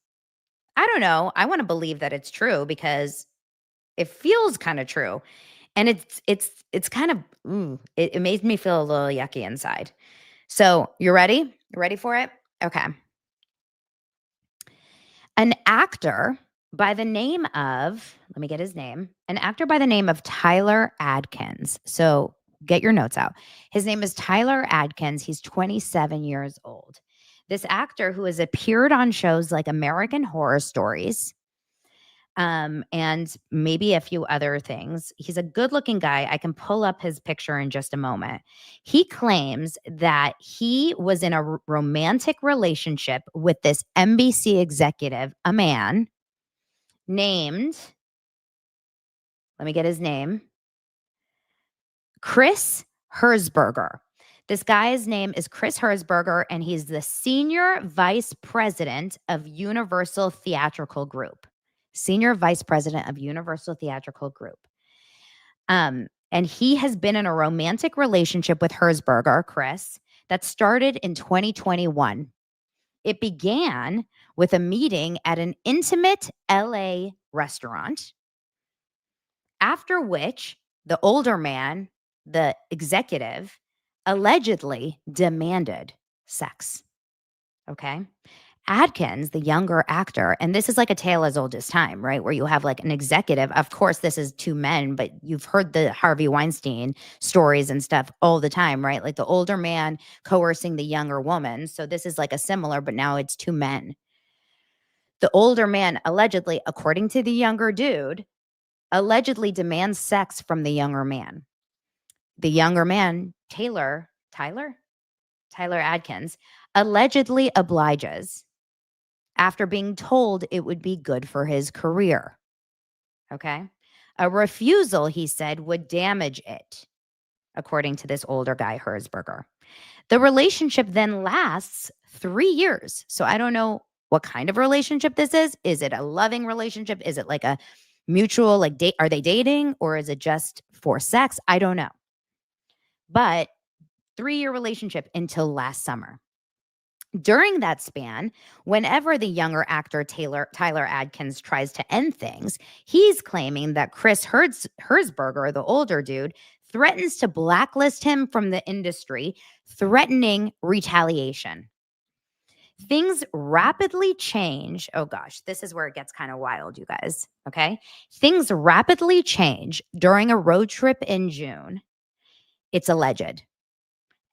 I don't know. I want to believe that it's true because it feels kind of true. And it's kind of, it made me feel a little yucky inside. So you ready? You ready for it? Okay. An actor by the name of, let me get his name, an actor by the name of Tyler Adkins. So get your notes out. His name is Tyler Adkins. He's 27 years old. This actor who has appeared on shows like American Horror Stories, and maybe a few other things. He's a good-looking guy. I can pull up his picture in just a moment. He claims that he was in a romantic relationship with this NBC executive, a man named, let me get his name, Chris Herzberger. This guy's name is Chris Herzberger, and he's the senior vice president of Universal Theatrical Group. Senior vice president of Universal Theatrical Group. And he has been in a romantic relationship with Herzberger, Chris, that started in 2021. It began with a meeting at an intimate LA restaurant, after which the older man, the executive, allegedly demanded sex. Okay. Adkins, the younger actor, and this is like a tale as old as time, right? Where you have like an executive. Of course, this is two men, but you've heard the Harvey Weinstein stories and stuff all the time, right? Like the older man coercing the younger woman. So this is like a similar, but now it's two men. The older man allegedly, according to the younger dude, allegedly demands sex from the younger man. The younger man Tyler Adkins allegedly obliges after being told it would be good for his career. Okay. A refusal, he said, would damage it, according to this older guy, Herzberger. The relationship then lasts 3 years. So I don't know what kind of relationship this is. Is it a loving relationship? Is it like a mutual, like date? Are they dating, or is it just for sex? I don't know. But 3-year relationship until last summer. During that span, whenever the younger actor Tyler Adkins tries to end things, he's claiming that Chris Herzberger, the older dude, threatens to blacklist him from the industry, threatening retaliation. Things rapidly change. Oh gosh, this is where it gets kind of wild, you guys. Okay. Things rapidly change during a road trip in June. It's alleged.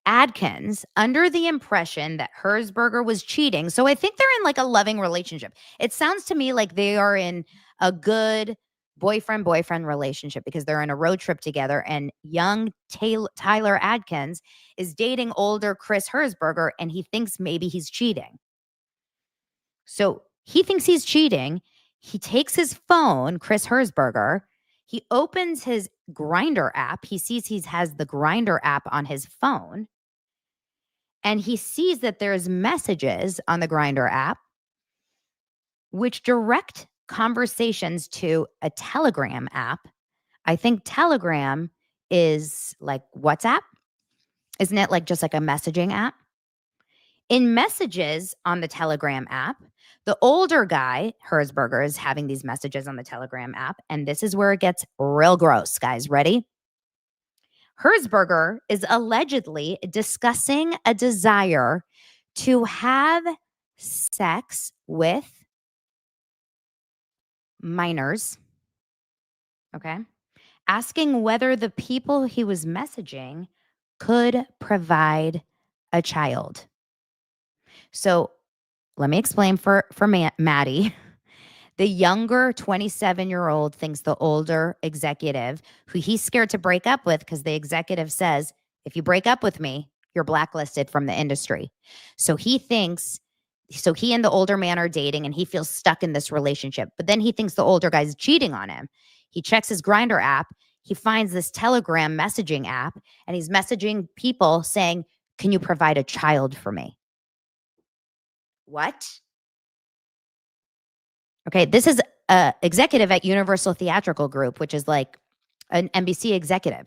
Adkins, under the impression that Herzberger was cheating. So I think they're in like a loving relationship. It sounds to me like they are in a good boyfriend relationship because they're in a road trip together, and young Tyler Adkins is dating older Chris Herzberger, and he thinks maybe he's cheating. So he thinks he's cheating. He takes his phone, Chris Herzberger. He opens his Grindr app. He sees he has the Grindr app on his phone. And he sees that there's messages on the Grindr app which direct conversations to a Telegram app. I think Telegram is like WhatsApp. Isn't it like just like a messaging app? In messages on the Telegram app, the older guy, Herzberger, is having these messages on the Telegram app. And this is where it gets real gross, guys. Ready? Herzberger is allegedly discussing a desire to have sex with minors, okay? Asking whether the people he was messaging could provide a child. So let me explain for Maddie. The younger 27-year-old thinks the older executive, who he's scared to break up with because the executive says, if you break up with me, you're blacklisted from the industry. So he and the older man are dating, and he feels stuck in this relationship. But then he thinks the older guy's cheating on him. He checks his Grindr app. He finds this Telegram messaging app, and he's messaging people saying, can you provide a child for me? What? Okay, this is an executive at Universal Theatrical Group, which is like an NBC executive.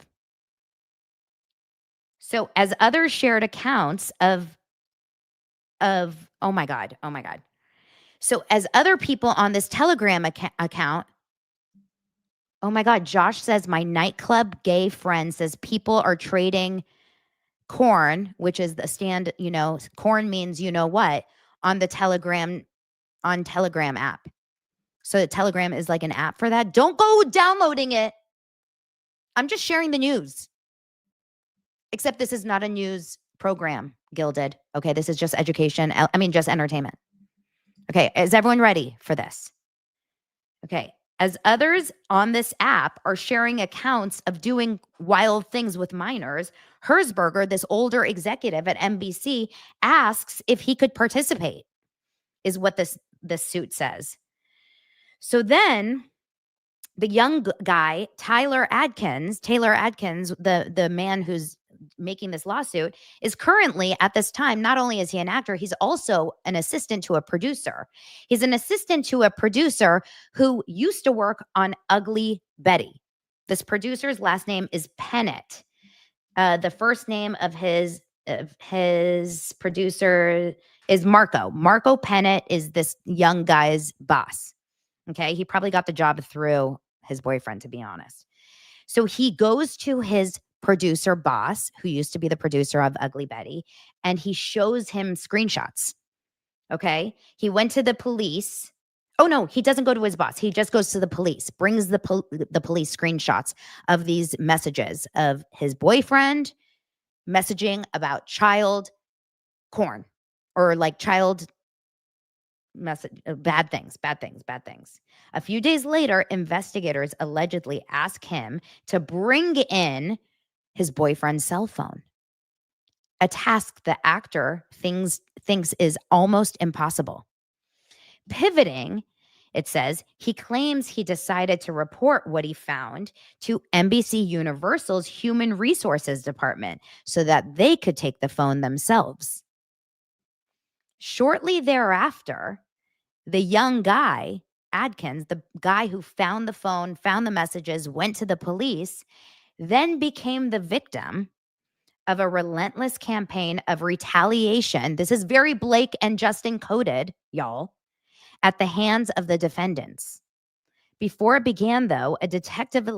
So as others shared accounts of oh my God. So as other people on this Telegram account, oh my God, Josh says, my nightclub gay friend says people are trading corn, which is the stand, corn means you know what, on the Telegram app. So Telegram is like an app for that. Don't go downloading it. I'm just sharing the news. Except this is not a news program, Gilded. Okay, this is just education. Just entertainment. Okay, is everyone ready for this? Okay, as others on this app are sharing accounts of doing wild things with minors, Herzberger, this older executive at NBC, asks if he could participate, is what this suit says. So then the young guy, Taylor Adkins, the man who's making this lawsuit, is currently at this time, not only is he an actor, he's also an assistant to a producer. He's an assistant to a producer who used to work on Ugly Betty. This producer's last name is Pennant. The first name of his producer is Marco. Marco Pennant is this young guy's boss. Okay, he probably got the job through his boyfriend, to be honest. So he goes to his producer boss, who used to be the producer of Ugly Betty, and he shows him screenshots. Okay, he went to the police. Oh no, he doesn't go to his boss. He just goes to the police, brings the police screenshots of these messages of his boyfriend messaging about child corn or like child message, bad things. A few days later, investigators allegedly ask him to bring in his boyfriend's cell phone. a task the actor thinks is almost impossible. Pivoting, it says, he claims he decided to report what he found to NBC Universal's Human Resources Department so that they could take the phone themselves. Shortly thereafter, the young guy, Adkins, the guy who found the phone, found the messages, went to the police, then became the victim of a relentless campaign of retaliation. This is very Blake and Justin coded, y'all, at the hands of the defendants. Before it began, though, a detective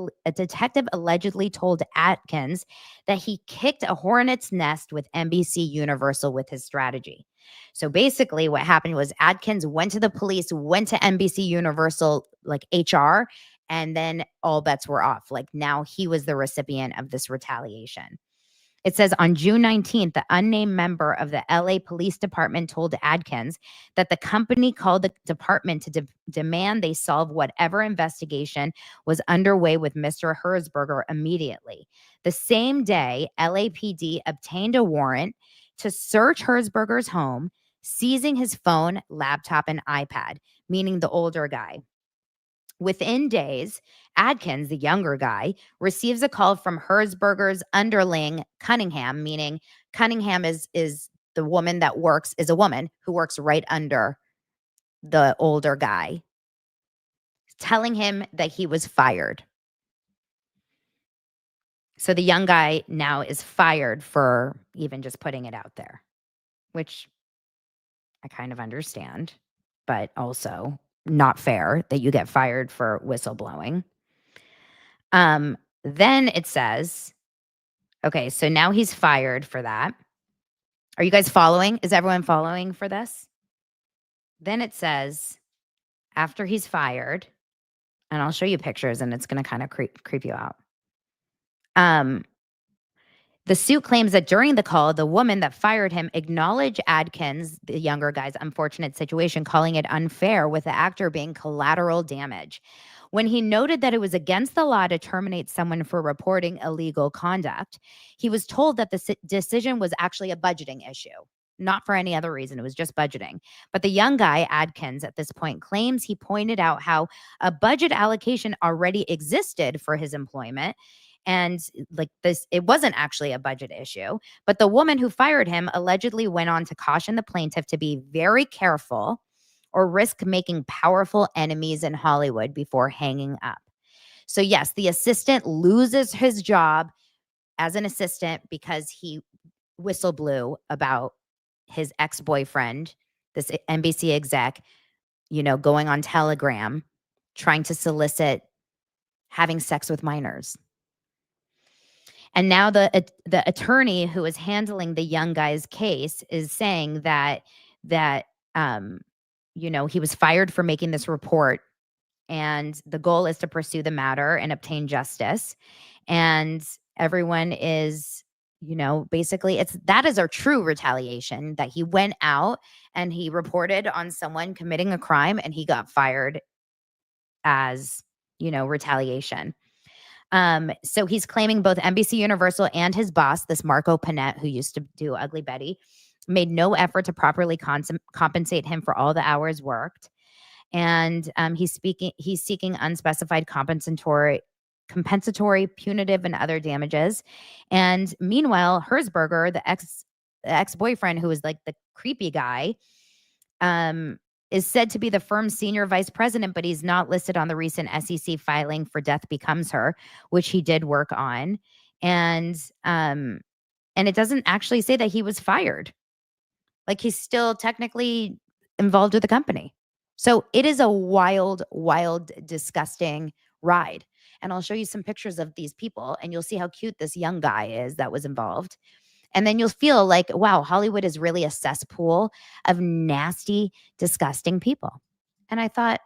allegedly told Atkins that he kicked a hornet's nest with NBC Universal with his strategy. So basically what happened was Atkins went to the police, went to NBC Universal, like HR, and then all bets were off. Like now he was the recipient of this retaliation. It says on June 19th, the unnamed member of the LA Police Department told Adkins that the company called the department to demand they solve whatever investigation was underway with Mr. Herzberger immediately. The same day, LAPD obtained a warrant to search Herzberger's home, seizing his phone, laptop, and iPad, meaning the older guy. Within days, Adkins, the younger guy, receives a call from Herzberger's underling, Cunningham, meaning Cunningham is the woman that works, is a woman who works right under the older guy, telling him that he was fired. So the young guy now is fired for even just putting it out there, which I kind of understand, but also not fair that you get fired for whistleblowing. Then it says, okay, so now he's fired for that. Are you guys following? Is everyone following for this? Then it says, after he's fired, and I'll show you pictures and it's going to kind of creep you out. The suit claims that during the call, the woman that fired him acknowledged Adkins, the younger guy's unfortunate situation, calling it unfair with the actor being collateral damage. When he noted that it was against the law to terminate someone for reporting illegal conduct, he was told that the decision was actually a budgeting issue, not for any other reason. It was just budgeting. But the young guy, Adkins, at this point claims he pointed out how a budget allocation already existed for his employment. And like this, it wasn't actually a budget issue, but the woman who fired him allegedly went on to caution the plaintiff to be very careful or risk making powerful enemies in Hollywood before hanging up. So yes, the assistant loses his job as an assistant because he whistle blew about his ex-boyfriend, this NBC exec, going on Telegram, trying to solicit having sex with minors. And now the attorney who is handling the young guy's case is saying that he was fired for making this report, and the goal is to pursue the matter and obtain justice. And everyone is, basically that is our true retaliation, that he went out and he reported on someone committing a crime and he got fired as, retaliation. So he's claiming both NBC Universal and his boss, this Marco Panett, who used to do Ugly Betty, made no effort to properly compensate him for all the hours worked. And he's seeking unspecified compensatory, punitive, and other damages. And meanwhile, Herzberger, the ex-boyfriend, who is like the creepy guy, is said to be the firm's senior vice president, but he's not listed on the recent SEC filing for Death Becomes Her, which he did work on. And it doesn't actually say that he was fired. Like, he's still technically involved with the company. So it is a wild, wild, disgusting ride. And I'll show you some pictures of these people and you'll see how cute this young guy is that was involved. And then you'll feel like, wow, Hollywood is really a cesspool of nasty, disgusting people. And I thought,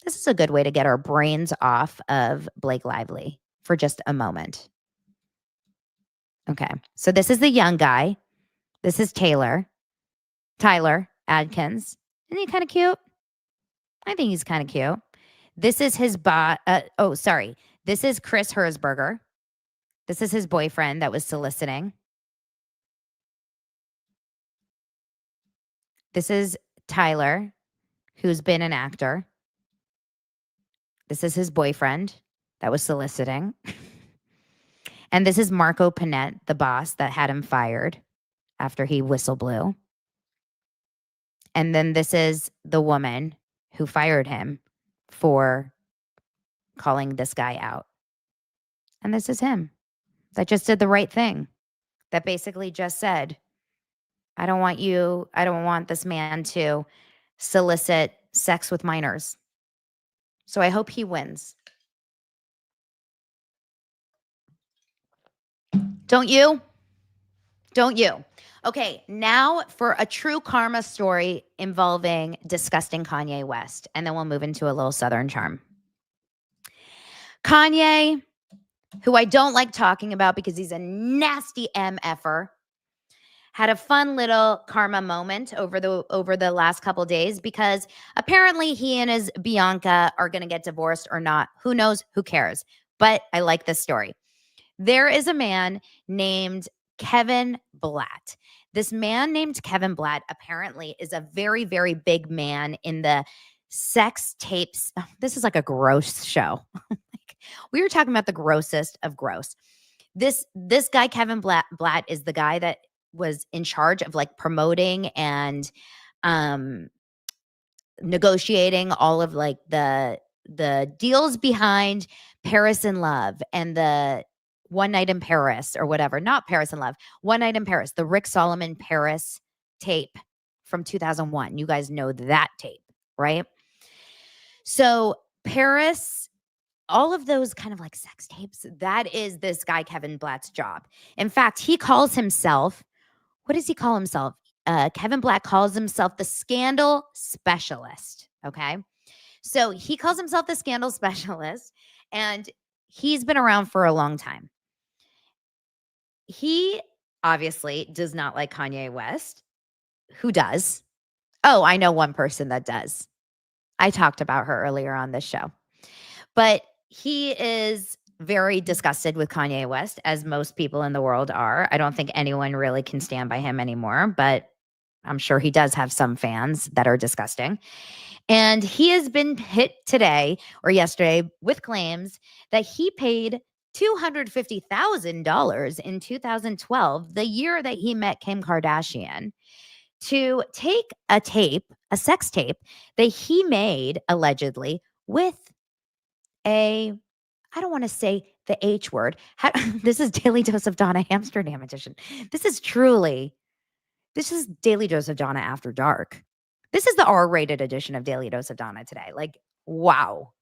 this is a good way to get our brains off of Blake Lively for just a moment. Okay, so this is the young guy. This is Tyler Adkins. Isn't he kind of cute? I think he's kind of cute. This is his This is Chris Herzberger. This is his boyfriend that was soliciting. This is Tyler, who's been an actor. This is his boyfriend that was soliciting. And this is Marco Panett, the boss that had him fired after he whistle blew. And then this is the woman who fired him for calling this guy out. And this is him that just did the right thing, that basically just said, I don't want this man to solicit sex with minors. So I hope he wins. Don't you? Don't you? Okay, now for a true karma story involving disgusting Kanye West, and then we'll move into a little Southern charm. Kanye, who I don't like talking about because he's a nasty MFer, had a fun little karma moment over the last couple days because apparently he and his Bianca are going to get divorced or not. Who knows? Who cares? But I like this story. There is a man named Kevin Blatt. This man named Kevin Blatt apparently is a very, very big man in the sex tapes. Oh, this is like a gross show. We were talking about the grossest of gross. This guy, Kevin Blatt is the guy that was in charge of like promoting and negotiating all of like the deals behind Paris in Love and the One Night in Paris or whatever. Not Paris in Love. One Night in Paris. The Rick Solomon Paris tape from 2001. You guys know that tape, right? So Paris, all of those kind of like sex tapes, that is this guy Kevin Blatt's job. In fact, he calls himself, what does he call himself? Kevin Blatt calls himself the scandal specialist, okay? So he calls himself the scandal specialist, and he's been around for a long time. He obviously does not like Kanye West. Who does? Oh, I know one person that does. I talked about her earlier on this show. But he is very disgusted with Kanye West, as most people in the world are. I don't think anyone really can stand by him anymore, but I'm sure he does have some fans that are disgusting. And he has been hit today or yesterday with claims that he paid $250,000 in 2012, the year that he met Kim Kardashian, to take a sex tape that he made allegedly with I don't want to say the H word. This is Daily Dose of Donna Amsterdam edition. This is Daily Dose of Donna After Dark. This is the R-rated edition of Daily Dose of Donna today. Like, wow.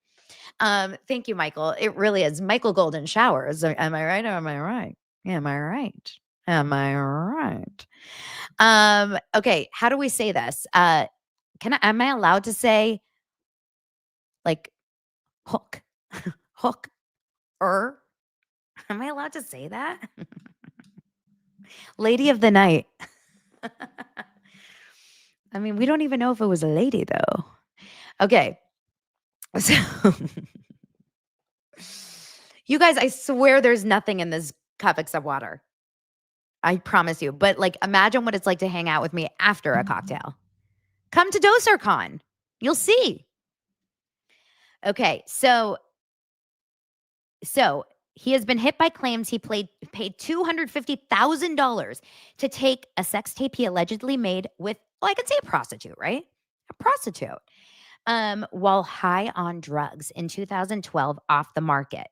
Thank you, Michael. It really is. Michael Golden Showers. Am I right or am I right? Am I right? Am I right? Okay, how do we say this? Am I allowed to say like hook? Hook? Am I allowed to say that? Lady of the night. I mean, we don't even know if it was a lady though. Okay. So you guys, I swear there's nothing in this cup except water. I promise you. But like, imagine what it's like to hang out with me after a cocktail. Come to DoserCon. You'll see. Okay. So he has been hit by claims he paid $250,000 to take a sex tape he allegedly made with, I could say a prostitute, right? A prostitute. While high on drugs in 2012 off the market.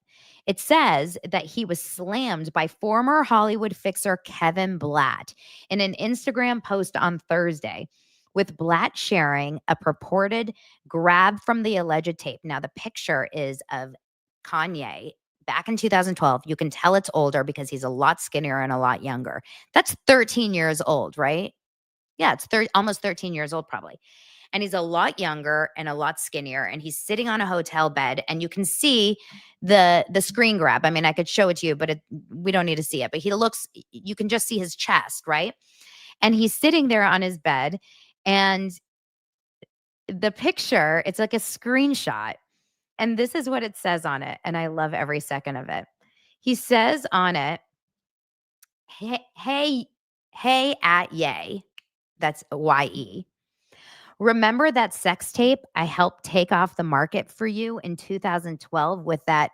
It says that he was slammed by former Hollywood fixer Kevin Blatt in an Instagram post on Thursday, with Blatt sharing a purported grab from the alleged tape. Now, the picture is of Kanye back in 2012. You can tell it's older because he's a lot skinnier and a lot younger. That's 13 years old, right? Yeah, it's almost 13 years old probably. And he's a lot younger and a lot skinnier, and he's sitting on a hotel bed, and you can see the screen grab. I mean, I could show it to you, but we don't need to see it. But you can just see his chest, right? And he's sitting there on his bed, and the picture, it's like a screenshot. And this is what it says on it. And I love every second of it. He says on it, hey at Ye. That's Y-E. Remember that sex tape I helped take off the market for you in 2012 with that?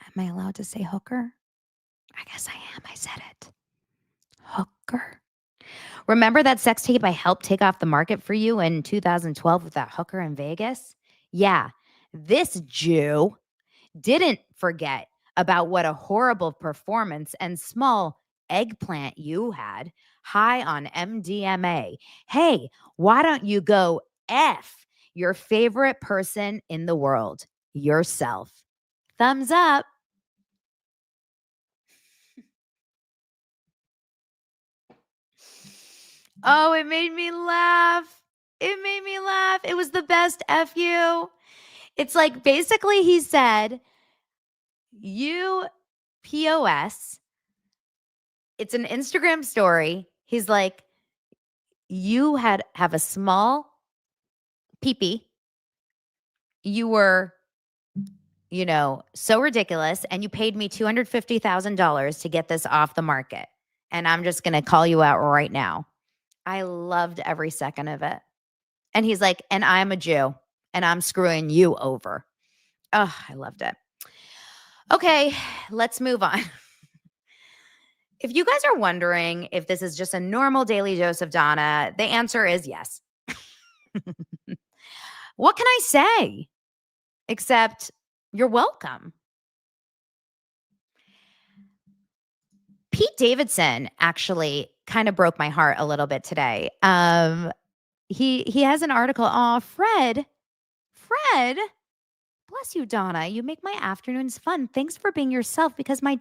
Am I allowed to say hooker? I guess I am. I said it. Hooker. Remember that sex tape I helped take off the market for you in 2012 with that hooker in Vegas? Yeah, this Jew didn't forget about what a horrible performance and small eggplant you had, high on MDMA. Hey, why don't you go F your favorite person in the world, yourself? Thumbs up. Oh, it made me laugh. It made me laugh. It was the best F you. It's like basically he said, you POS. It's an Instagram story. He's like, you have a small peepee. You were, so ridiculous, and you paid me $250,000 to get this off the market. And I'm just going to call you out right now. I loved every second of it. And he's like, and I'm a Jew, and I'm screwing you over. Oh, I loved it. Okay, let's move on. If you guys are wondering if this is just a normal daily dose of Donna, the answer is yes. What can I say? Except you're welcome. Pete Davidson actually kind of broke my heart a little bit today. He has an article. Oh, Fred, bless you, Donna. You make my afternoons fun. Thanks for being yourself because my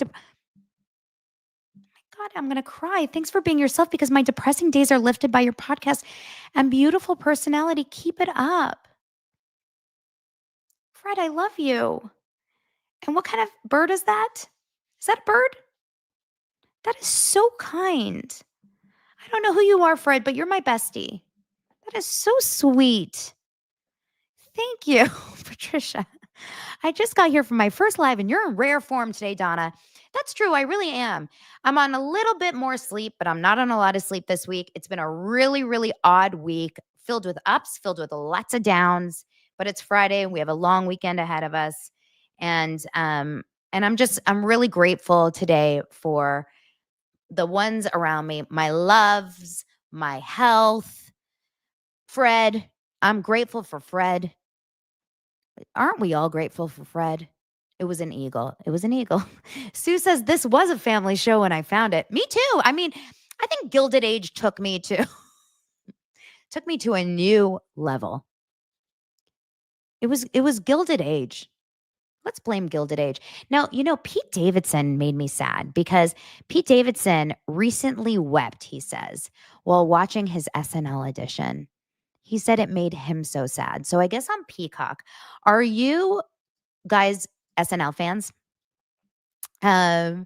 God, I'm going to cry. Thanks for being yourself because my depressing days are lifted by your podcast and beautiful personality. Keep it up. Fred, I love you. And what kind of bird is that? Is that a bird? That is so kind. I don't know who you are, Fred, but you're my bestie. That is so sweet. Thank you, Patricia. I just got here from my first live and you're in rare form today, Donna. That's true. I really am. I'm on a little bit more sleep, but I'm not on a lot of sleep this week. It's been a really, really odd week filled with ups, filled with lots of downs, but it's Friday and we have a long weekend ahead of us. And I'm really grateful today for the ones around me, my loves, my health. Fred, I'm grateful for Fred. Aren't we all grateful for Fred? It was an eagle. It was an eagle. Sue says, this was a family show when I found it. Me too. I mean, I think Gilded Age took me to a new level. It was Gilded Age. Let's blame Gilded Age. Now, Pete Davidson made me sad because Pete Davidson recently wept, he says, while watching his SNL audition. He said it made him so sad. So I guess on Peacock, are you guys SNL fans? SNL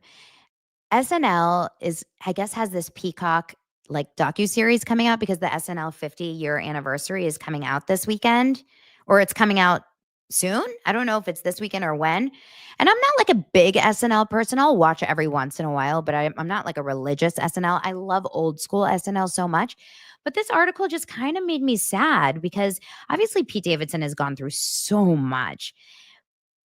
has this Peacock like docuseries coming out because the SNL 50-year anniversary is coming out this weekend, or it's coming out soon. I don't know if it's this weekend or when. And I'm not like a big SNL person. I'll watch it every once in a while, but I'm not like a religious SNL. I love old school SNL so much. But this article just kind of made me sad because obviously Pete Davidson has gone through so much.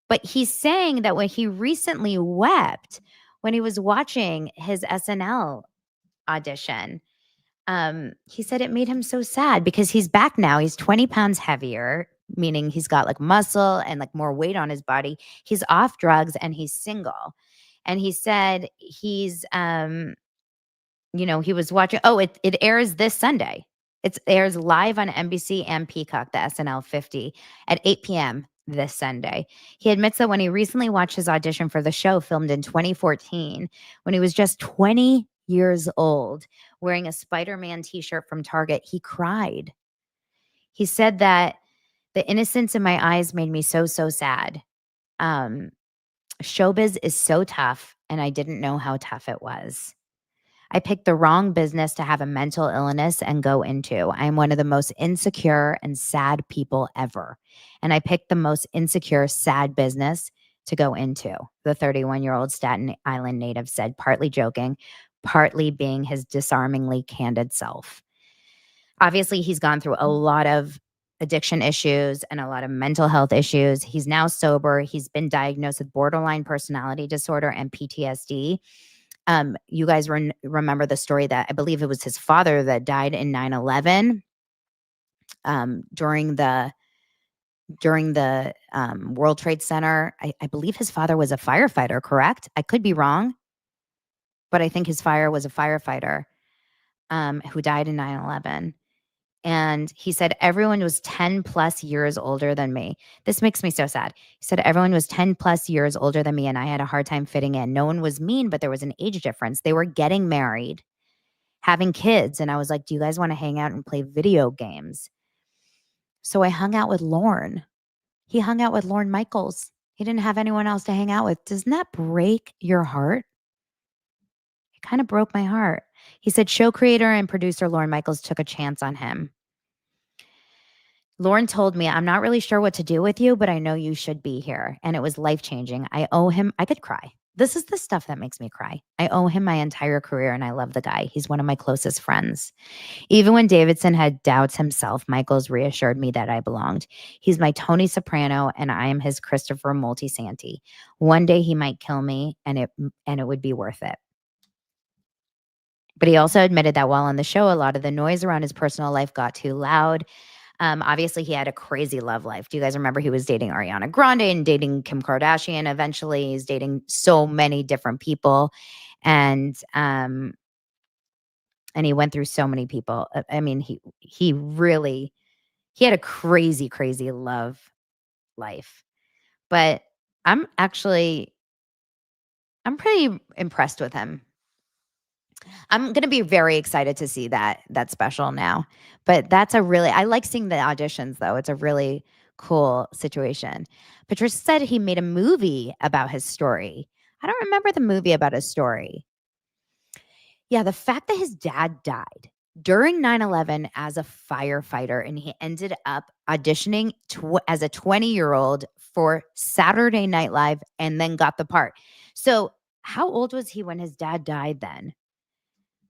But he's saying that when he recently wept when he was watching his SNL audition, he said it made him so sad because he's back now. He's 20 pounds heavier, meaning he's got like muscle and like more weight on his body. He's off drugs and he's single. And he said he's, he was watching. Oh, it airs this Sunday. It airs live on NBC and Peacock, the SNL 50 at 8 p.m. this Sunday. He admits that when he recently watched his audition for the show filmed in 2014, when he was just 20 years old, wearing a Spider-Man t-shirt from Target, he cried. He said that the innocence in my eyes made me so, so sad. Showbiz is so tough, and I didn't know how tough it was. I picked the wrong business to have a mental illness and go into. I am one of the most insecure and sad people ever. And I picked the most insecure, sad business to go into, the 31-year-old Staten Island native said, partly joking, partly being his disarmingly candid self. Obviously, he's gone through a lot of addiction issues and a lot of mental health issues. He's now sober. He's been diagnosed with borderline personality disorder and PTSD. You guys remember the story that I believe it was his father that died in 9/11 during the World Trade Center. I believe his father was a firefighter, correct? I could be wrong, but I think his father was a firefighter who died in 9/11. And he said everyone was 10 plus years older than me. This makes me so sad. He said everyone was 10 plus years older than me, and I had a hard time fitting in. No one was mean, but there was an age difference. They were getting married, having kids. And I was like, do you guys want to hang out and play video games? So I hung out with Lorne. He hung out with Lorne Michaels. He didn't have anyone else to hang out with. Doesn't that break your heart? It kind of broke my heart. He said show creator and producer Lorne Michaels took a chance on him. Lauren told me, I'm not really sure what to do with you, but I know you should be here. And it was life-changing. I owe him, I could cry. This is the stuff that makes me cry. I owe him my entire career and I love the guy. He's one of my closest friends. Even when Davidson had doubts himself, Michaels reassured me that I belonged. He's my Tony Soprano and I am his Christopher Moltisanti. One day he might kill me and it would be worth it. But he also admitted that while on the show, a lot of the noise around his personal life got too loud. Obviously, he had a crazy love life. Do you guys remember he was dating Ariana Grande and dating Kim Kardashian? Eventually, he's dating so many different people, and he went through so many people. I mean, he really had a crazy, crazy love life. But I'm pretty impressed with him. I'm going to be very excited to see that special now. But that's I like seeing the auditions though. It's a really cool situation. Patricia said he made a movie about his story. I don't remember the movie about his story. Yeah, the fact that his dad died during 9/11 as a firefighter and he ended up auditioning as a 20-year-old for Saturday Night Live and then got the part. So, how old was he when his dad died then?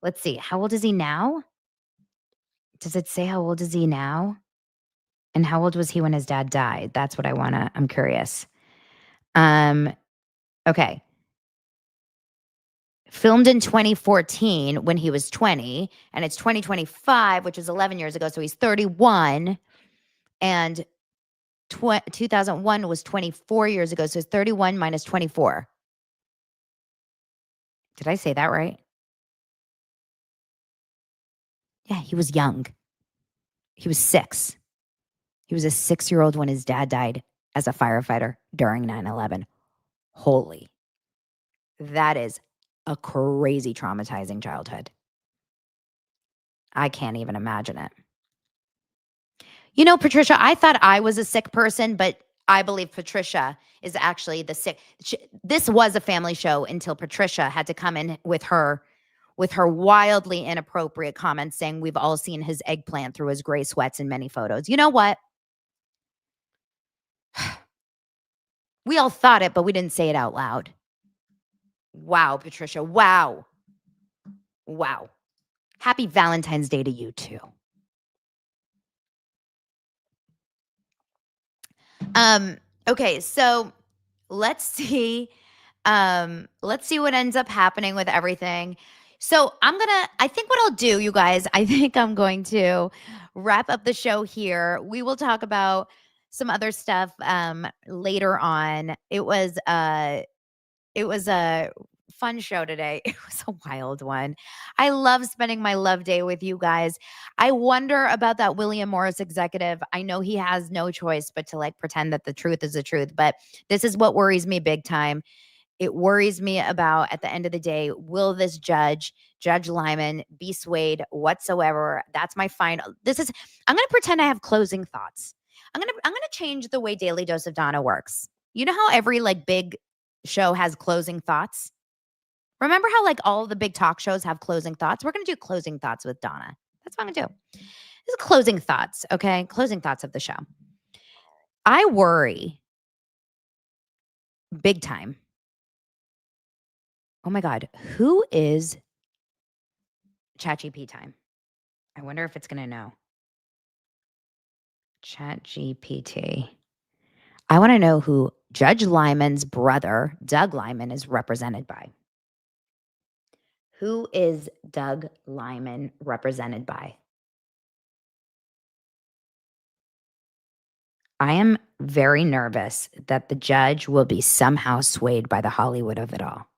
Let's see. How old is he now? Does it say how old is he now? And how old was he when his dad died? That's what I'm curious. Okay. Filmed in 2014 when he was 20, and it's 2025, which is 11 years ago, so he's 31. And 2001 was 24 years ago, so it's 31 minus 24. Did I say that right? Yeah, he was young. He was 6. He was a 6-year-old when his dad died as a firefighter during 9/11. Holy. That is a crazy traumatizing childhood. I can't even imagine it. You know, Patricia, I thought I was a sick person, but I believe Patricia is actually the sick. This was a family show until Patricia had to come in with her wildly inappropriate comments saying we've all seen his eggplant through his gray sweats in many photos. You know what? We all thought it, but we didn't say it out loud. Wow, Patricia. Wow. Wow. Happy Valentine's Day to you too. Okay, so let's see what ends up happening with everything. So I think what I'll do, you guys, I think I'm going to wrap up the show here. We will talk about some other stuff later on. It was a fun show today. It was a wild one. I love spending my love day with you guys. I wonder about that William Morris executive. I know he has no choice but to like pretend that the truth is the truth, but this is what worries me big time. It worries me about, at the end of the day, will this Judge Lyman, be swayed whatsoever? That's my final. I'm going to pretend I have closing thoughts. I'm going to change the way Daily Dose of Donna works. You know how every like big show has closing thoughts? Remember how like all the big talk shows have closing thoughts? We're going to do closing thoughts with Donna. That's what I'm going to do. This is closing thoughts, okay? Closing thoughts of the show. I worry big time. Oh my God, who is ChatGPT time? I wonder if it's going to know. ChatGPT. I want to know who Judge Lyman's brother, Doug Lyman, is represented by. Who is Doug Lyman represented by? I am very nervous that the judge will be somehow swayed by the Hollywood of it all.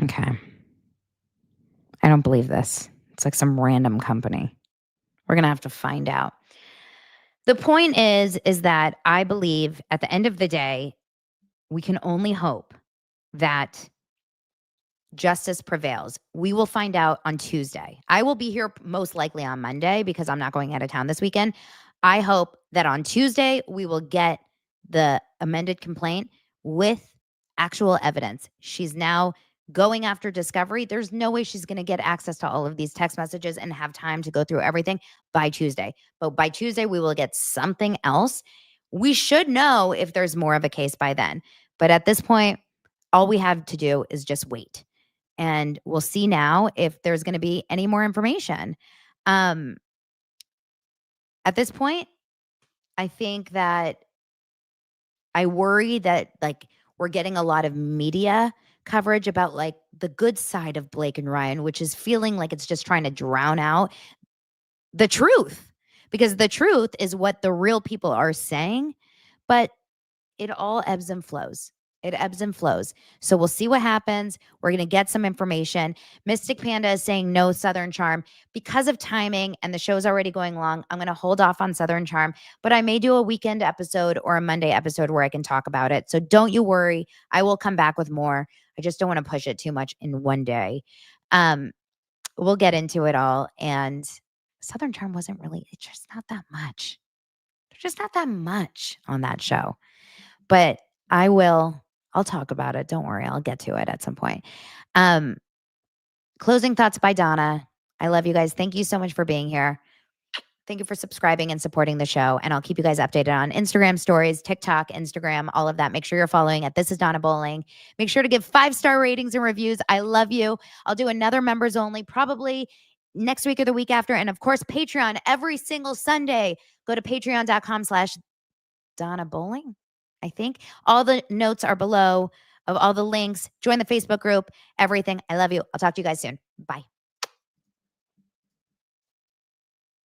Okay. I don't believe this. It's like some random company. We're going to have to find out. The point is that I believe at the end of the day, we can only hope that justice prevails. We will find out on Tuesday. I will be here most likely on Monday because I'm not going out of town this weekend. I hope that on Tuesday we will get the amended complaint with actual evidence. She's now going after discovery. There's no way she's going to get access to all of these text messages and have time to go through everything by Tuesday. But by Tuesday, we will get something else. We should know if there's more of a case by then. But at this point, all we have to do is just wait. And we'll see now if there's going to be any more information. At this point, I think that I worry that like we're getting a lot of media coverage about like the good side of Blake and Ryan, which is feeling like it's just trying to drown out the truth, because the truth is what the real people are saying, but it all ebbs and flows. It ebbs and flows. So we'll see what happens. We're going to get some information. Mystic Panda is saying no Southern Charm because of timing and the show's already going long. I'm going to hold off on Southern Charm, but I may do a weekend episode or a Monday episode where I can talk about it. So don't you worry. I will come back with more. I just don't want to push it too much in one day. We'll get into it all. And Southern Charm wasn't really, it's just not that much. There's just not that much on that show. But I'll talk about it. Don't worry. I'll get to it at some point. Closing thoughts by Donna. I love you guys. Thank you so much for being here. Thank you for subscribing and supporting the show. And I'll keep you guys updated on Instagram stories, TikTok, Instagram, all of that. Make sure you're following at This Is Donna Bowling. Make sure to give 5-star ratings and reviews. I love you. I'll do another members only probably next week or the week after. And of course, Patreon every single Sunday. Go to patreon.com/Donna Bowling. I think all the notes are below of all the links. Join the Facebook group, everything. I love you. I'll talk to you guys soon. Bye.